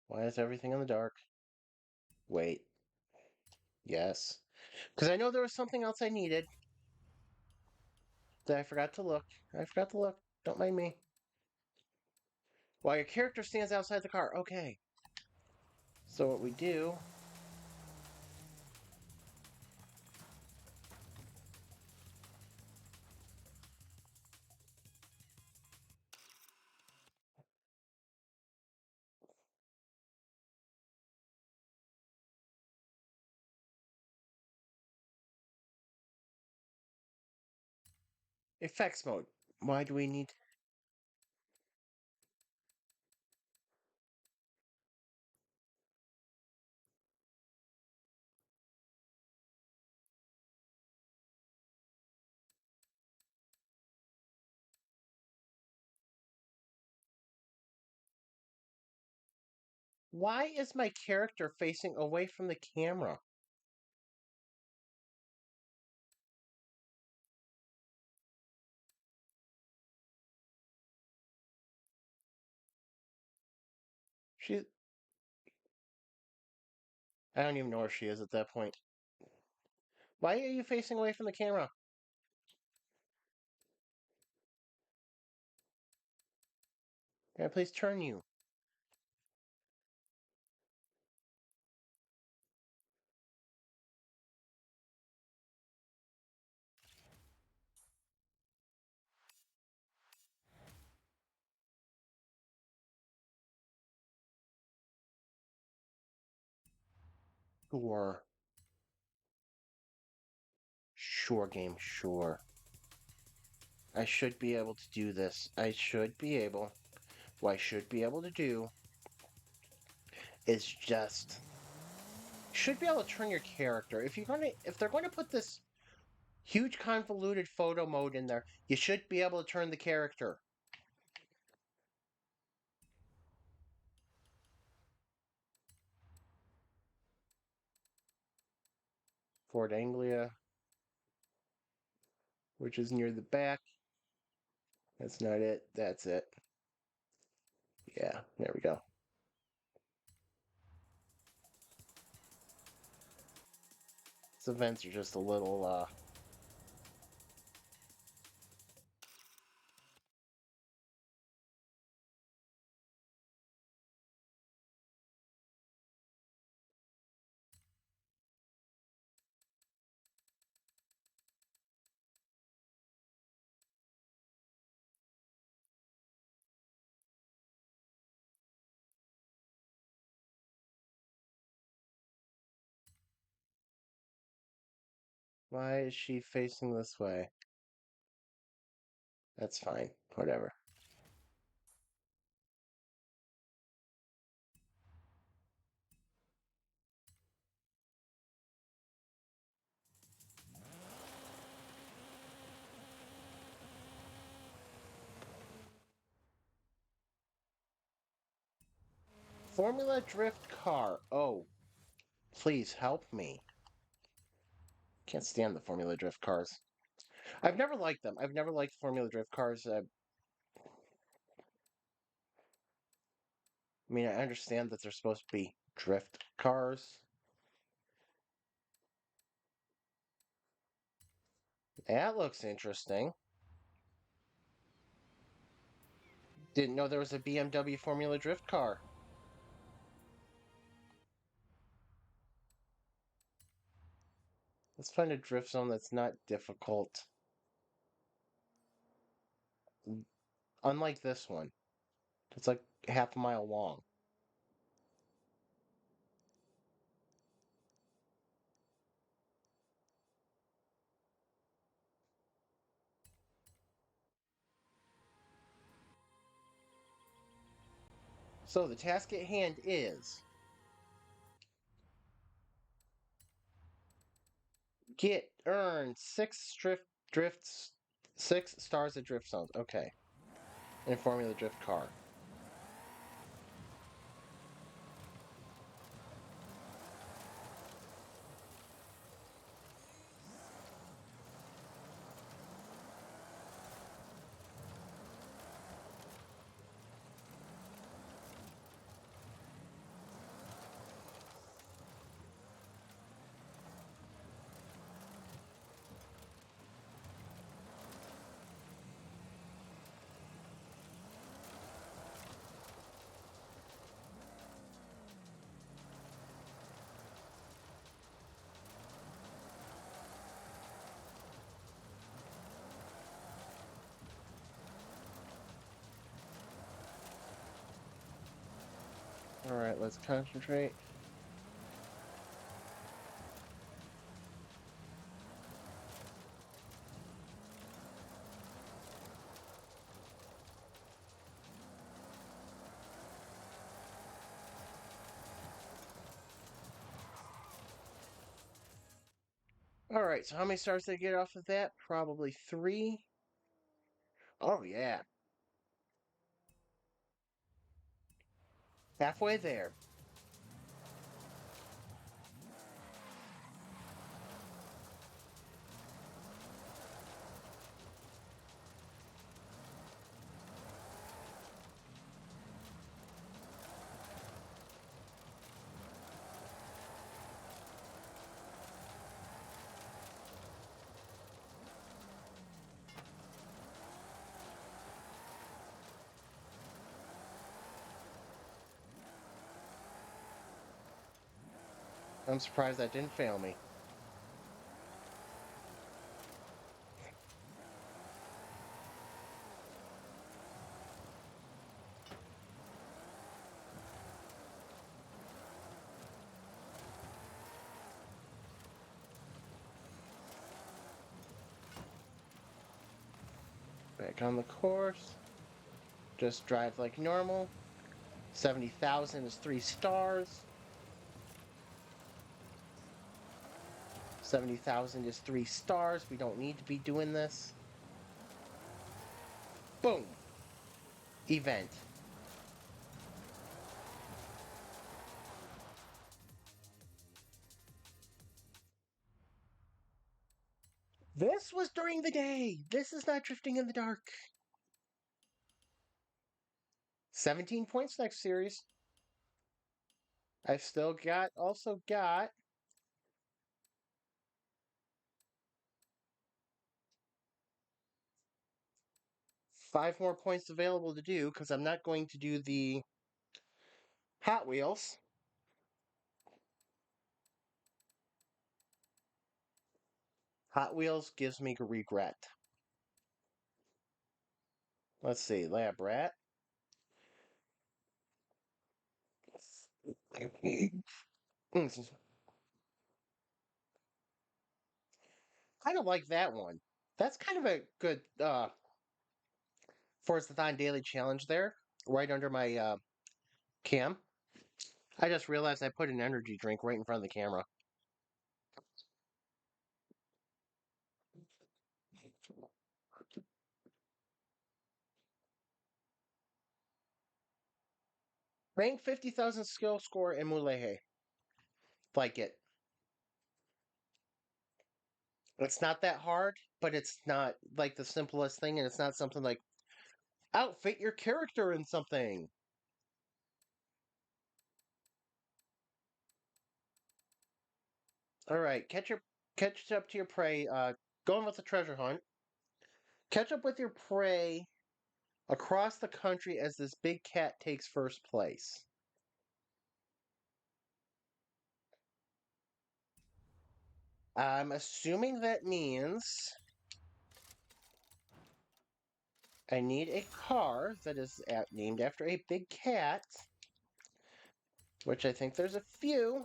Why is everything in the dark? Wait. Yes. Because I know there was something else I needed that I forgot to look. I forgot to look. Don't mind me. While your character stands outside the car. Okay. So what we do. Effects mode. Why do we need. Why is my character facing away from the camera? She. I don't even know where she is at that point. Why are you facing away from the camera? Can I please turn you? Sure. Sure, game, sure. I should be able to do this. I should be able. What I should be able to do is just should be able to turn your character. If they're going to put this huge convoluted photo mode in there, you should be able to turn the character. Fort Anglia, which is near the back. That's not it. That's it. Yeah, there we go. These events are just a little why is she facing this way? That's fine. Whatever. Formula Drift car. Oh, please help me. Can't stand the Formula Drift cars. I've never liked them. I've never liked Formula Drift cars. I mean, I understand that they're supposed to be drift cars. That looks interesting. Didn't know there was a BMW Formula Drift car. Let's find a drift zone that's not difficult. Unlike this one. It's like half a mile long. So the task at hand is earn drifts, 6 stars at drift zones. Okay. In Formula Drift car. Alright, let's concentrate. Alright, so how many stars did I get off of that? Probably 3. Oh, yeah. Halfway there. I'm surprised that didn't fail me. Back on the course. Just drive like normal. 70,000 is 3 stars. 70,000 is 3 stars. We don't need to be doing this. Boom. Event. This was during the day. This is not drifting in the dark. 17 points next series. I've also got 5 more points available to do because I'm not going to do the Hot Wheels. Hot Wheels gives me regret. Let's see, Lab Rat. Kind of like that one. That's kind of a good Forzathon Daily Challenge there, right under my cam. I just realized I put an energy drink right in front of the camera. Rank 50,000 skill score in Mulehe. Like it. It's not that hard, but it's not like the simplest thing, and it's not something like outfit your character in something. All right, catch up to your prey. Going with the treasure hunt. Catch up with your prey across the country as this big cat takes first place. I'm assuming that means I need a car that is named after a big cat, which I think there's a few.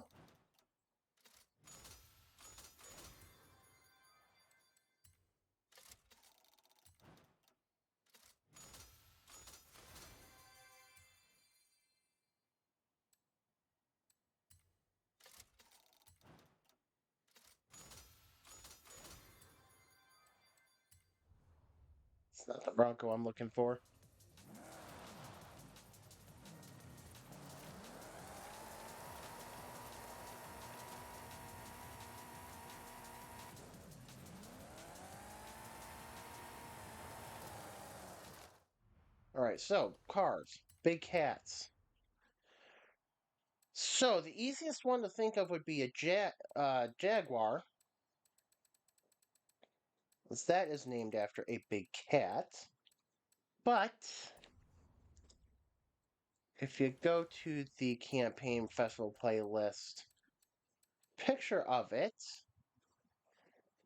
It's not the Bronco I'm looking for. All right, so cars, big cats. So the easiest one to think of would be a Jaguar, as that is named after a big cat. But if you go to the campaign festival playlist picture of it,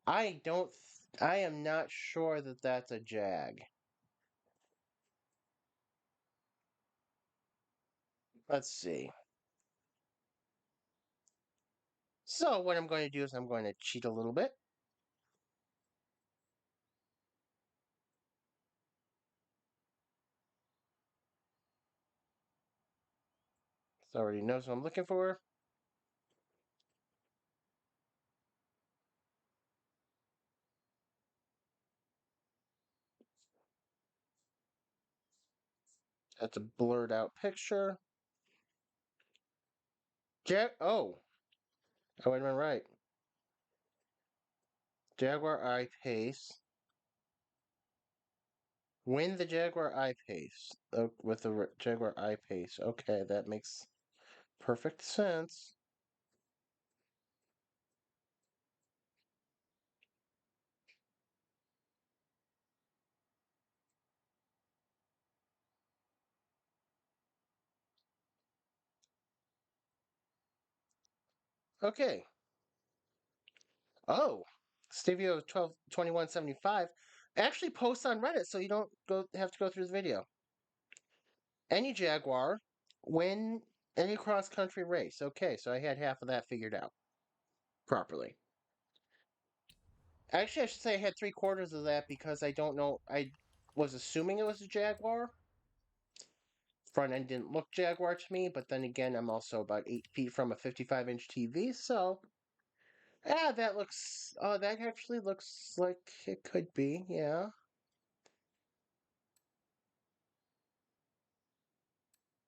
I don't. I am not sure that that's a Jag. Let's see. So what I'm going to do is I'm going to cheat a little bit. So already knows what I'm looking for. That's a blurred out picture. Oh, I would have been right. Jaguar I-Pace. Win the Jaguar I-Pace. With the Jaguar I-Pace. Okay, that makes perfect sense. Okay. Oh, Stevio 122175 actually posts on Reddit, so you don't have to go through the video. Any Jaguar win any cross country race. Okay, so I had half of that figured out properly. Actually, I should say I had three-quarters of that because I don't know. I was assuming it was a Jaguar. Front end didn't look Jaguar to me, but then again, I'm also about 8 feet from a 55-inch TV, so yeah, that looks. Oh, that actually looks like it could be. Yeah,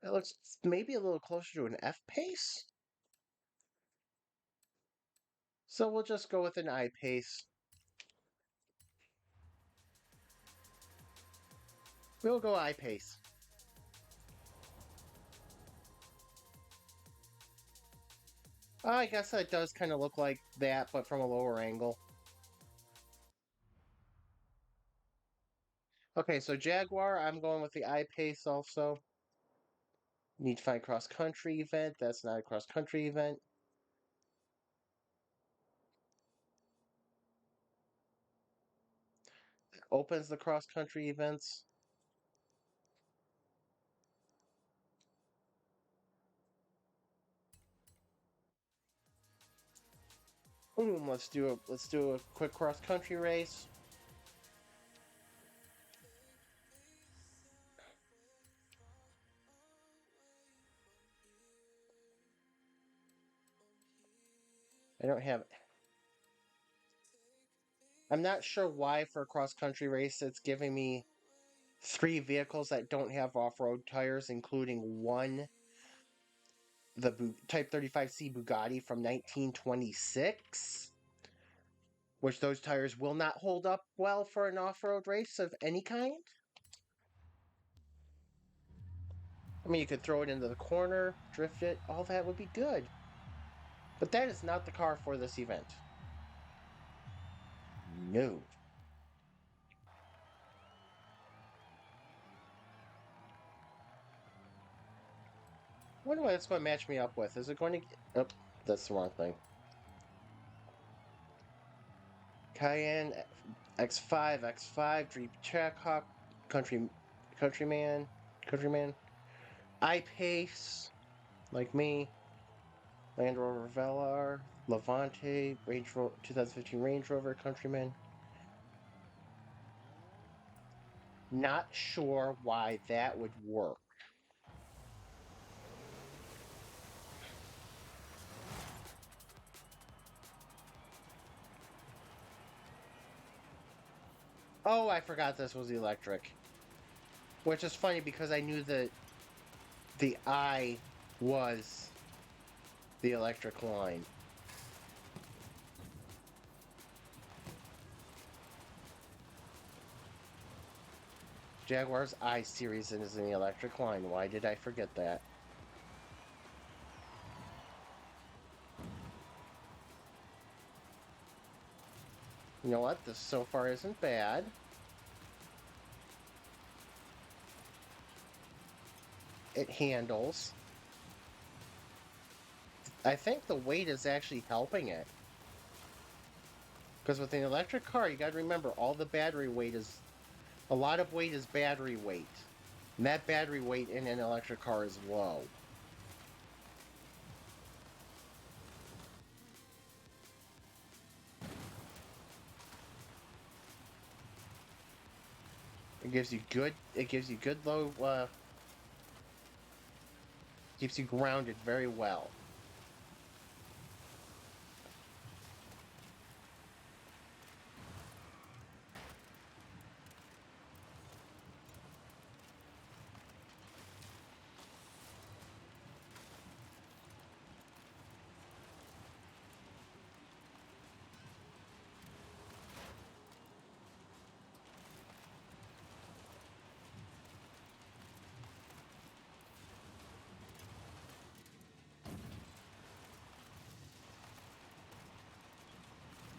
that looks maybe a little closer to an F pace. So we'll just go with an I pace. We'll go I pace. I guess that does kind of look like that, but from a lower angle. Okay, so Jaguar, I'm going with the I pace also. Need to find cross country event. That's not a cross country event. Opens the cross country events. Boom, let's do a quick cross country race. I don't have I'm not sure why for a cross country race it's giving me three vehicles that don't have off-road tires, including one the Type 35C Bugatti from 1926, which those tires will not hold up well for an off-road race of any kind. I mean, you could throw it into the corner, drift it, all that would be good. But that is not the car for this event. No. I wonder what it's going to match me up with. Is it going to... Oh, that's the wrong thing. Cayenne, X5, X5, Jeep Trackhawk, Countryman, I-Pace, like me, Land Rover Velar, Levante, 2015 Range Rover, Countryman. Not sure why that would work. Oh, I forgot this was electric. Which is funny because I knew that the I was the electric line. Jaguar's I series is in the electric line. Why did I forget that? You know what? This so far isn't bad. It handles. I think the weight is actually helping it. Because with an electric car, you got to remember all the battery weight is... A lot of weight is battery weight. And that battery weight in an electric car is low. It gives you good low, keeps you grounded very well.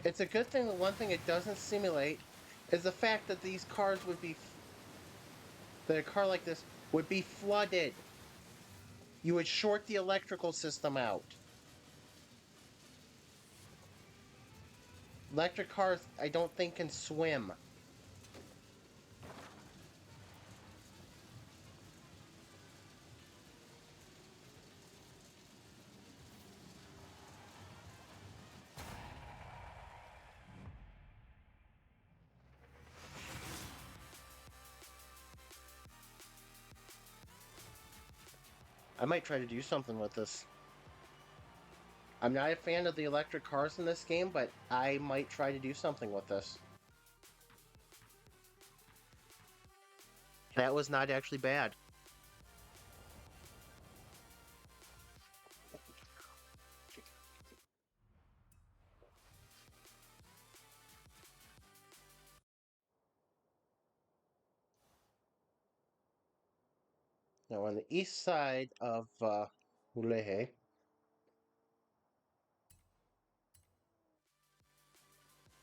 It's a good thing. The one thing it doesn't simulate is the fact that these cars would be... That a car like this would be flooded. You would short the electrical system out. Electric cars, I don't think, can swim. I might try to do something with this. I'm not a fan of the electric cars in this game, but I might try to do something with this. That was not actually bad. Now on the east side of Ulehe,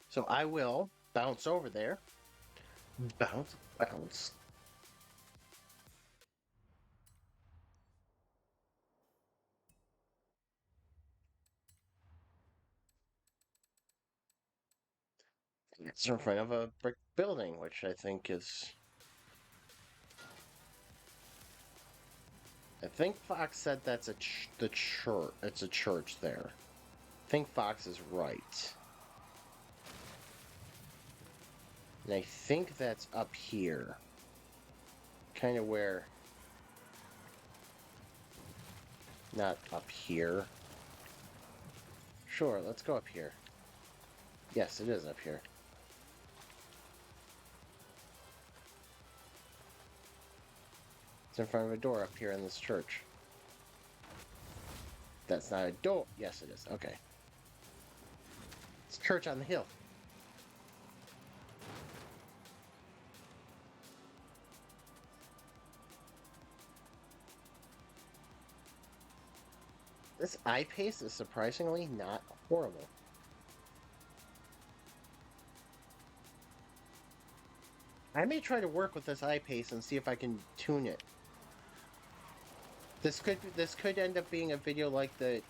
so I will bounce over there. Bounce, bounce. It's in front of a brick building, which I think is... I think Fox said that's the church. It's a church there. I think Fox is right. And I think that's up here. Kind of where... Not up here. Sure, let's go up here. Yes, it is up here. It's in front of a door up here in this church. That's not a door. Yes, it is. Okay. It's church on the hill. This eye paste is surprisingly not horrible. I may try to work with this eye paste and see if I can tune it. This could end up being a video like the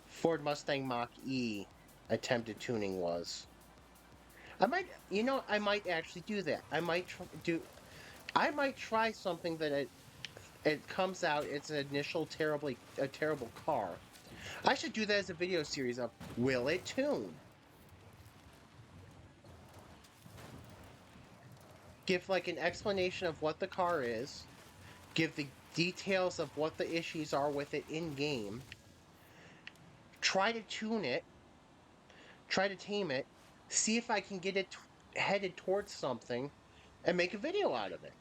Ford Mustang Mach-E attempted tuning was. I might actually do that. I might try something that it comes out, it's an initial a terrible car. I should do that as a video series of will it tune? Give like an explanation of what the car is, give the details of what the issues are with it in game, try to tune it, try to tame it, see if I can get it headed towards something, and make a video out of it.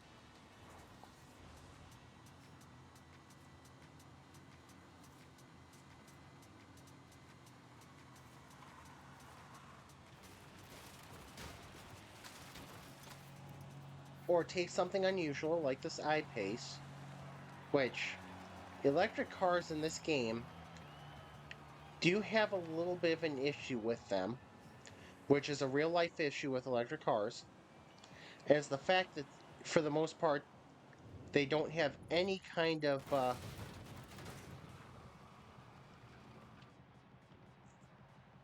Or take something unusual like this eye pace, which electric cars in this game do have a little bit of an issue with them, which is a real life issue with electric cars, is the fact that for the most part they don't have any kind of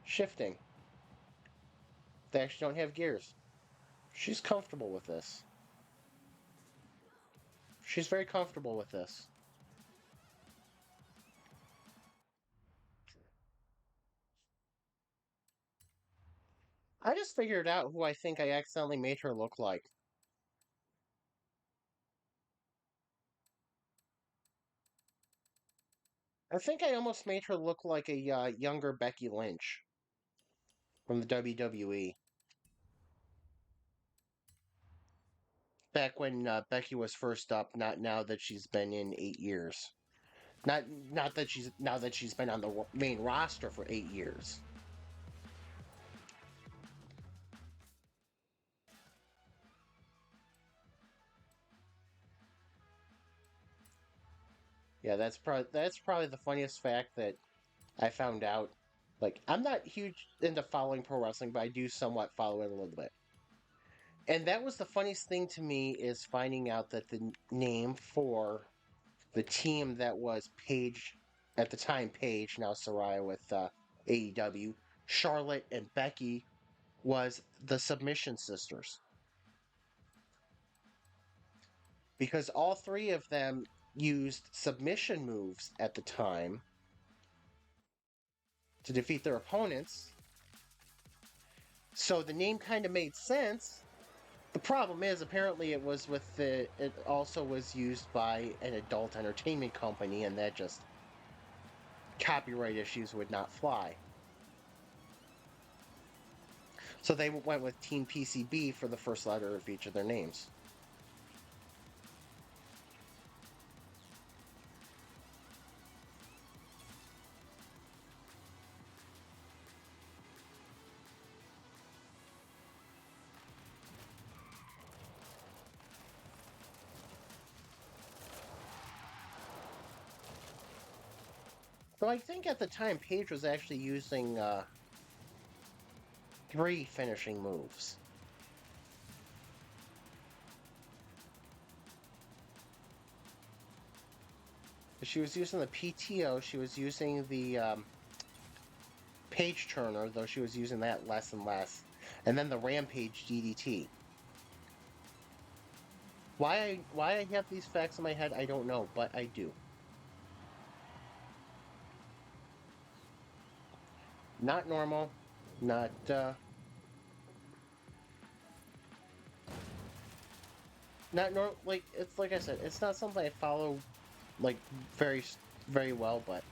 shifting. They actually don't have gears. She's comfortable with this. She's very comfortable with this. I just figured out who I think I accidentally made her look like. I think I almost made her look like a younger Becky Lynch from the WWE. Back when Becky was first up, not now that she's been in 8 years. Not that she's been on the main roster for 8 years. Yeah, that's probably the funniest fact that I found out. Like, I'm not huge into following pro wrestling, but I do somewhat follow it a little bit. And that was the funniest thing to me, is finding out that the name for the team that was Paige at the time, Paige, now Saraya with AEW, Charlotte and Becky, was the Submission Sisters. Because all three of them used submission moves at the time to defeat their opponents. So the name kind of made sense. The problem is, apparently, it also was used by an adult entertainment company, and that just copyright issues would not fly. So they went with Team PCB for the first letter of each of their names. So I think at the time, Paige was actually using 3 finishing moves. She was using the PTO, she was using the Page Turner, though she was using that less and less, and then the Rampage DDT. Why I have these facts in my head, I don't know, but I do. Not normal, not like, it's like I said, it's not something I follow like very well, but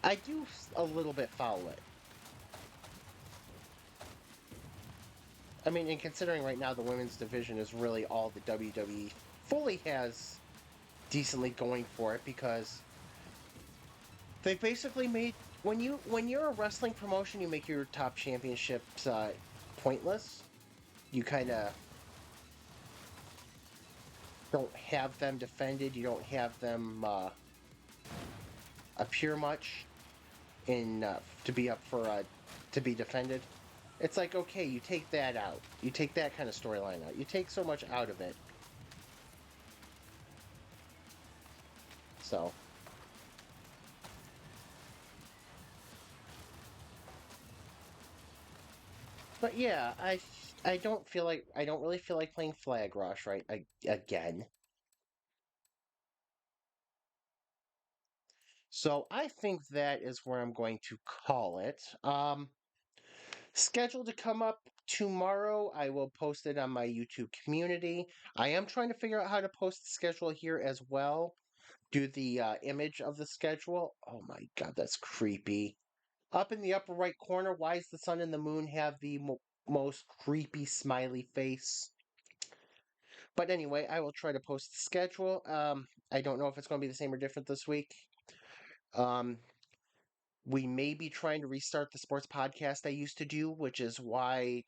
I do a little bit follow it. I mean, and considering right now the women's division is really all the WWE fully has decently going for it, because They basically made when you're a wrestling promotion, you make your top championships pointless. You kind of don't have them defended. You don't have them appear much in to be up for to be defended. It's like okay, you take that out. You take that kind of storyline out. You take so much out of it. So, but yeah, I don't feel like I don't really feel like playing Flag Rush again. So I think that is where I'm going to call it. Scheduled to come up tomorrow. I will post it on my YouTube community. I am trying to figure out how to post the schedule here as well. Do the image of the schedule. Oh my god, that's creepy. Up in the upper right corner, why does the sun and the moon have the most creepy smiley face? But anyway, I will try to post the schedule. I don't know if it's going to be the same or different this week. Um, we may be trying to restart the sports podcast I used to do, which is why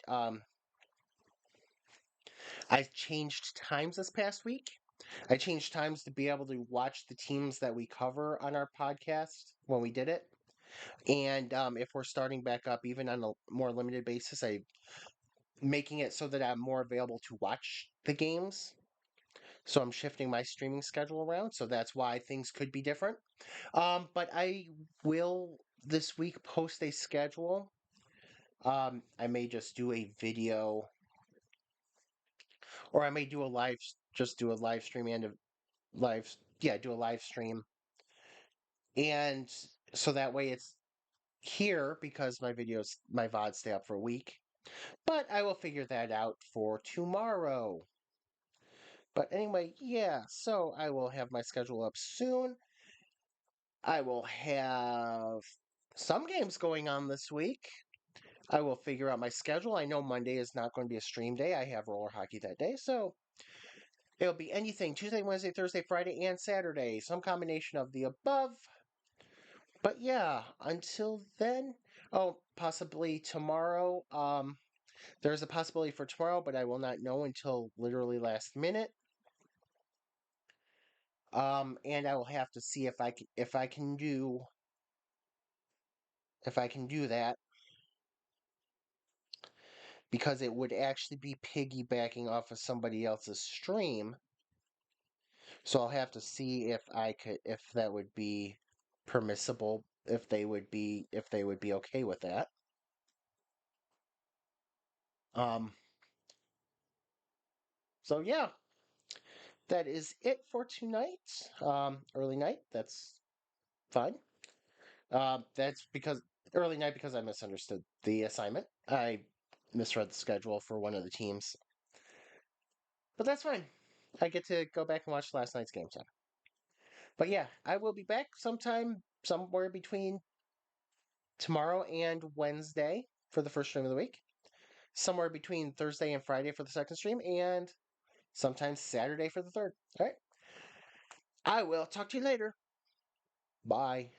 I changed times this past week. I changed times to be able to watch the teams that we cover on our podcast when we did it. And if we're starting back up, even on a more limited basis, I making it so that I'm more available to watch the games. So I'm shifting my streaming schedule around. So that's why things could be different. But I will this week post a schedule. I may just do a video, or I may do a live, just do a live stream and a live, yeah, do a live stream, and so that way it's here because my videos, my VODs stay up for a week. But I will figure that out for tomorrow. But anyway, yeah, so I will have my schedule up soon. I will have some games going on this week. I will figure out my schedule. I know Monday is not going to be a stream day. I have roller hockey that day, so it'll be anything Tuesday, Wednesday, Thursday, Friday, and Saturday. Some combination of the above. But yeah, until then, oh, possibly tomorrow. There's a possibility for tomorrow, but I will not know until literally last minute. And I will have to see if I can do that because it would actually be piggybacking off of somebody else's stream. So I'll have to see if that would be permissible, if they would be okay with that. Um, so yeah, that is it for tonight. Early night, that's fine. That's because early night because I misunderstood the assignment. I misread the schedule for one of the teams. But that's fine. I get to go back and watch last night's game time. But yeah, I will be back sometime somewhere between tomorrow and Wednesday for the first stream of the week. Somewhere between Thursday and Friday for the second stream, and sometimes Saturday for the third. All right. I will talk to you later. Bye.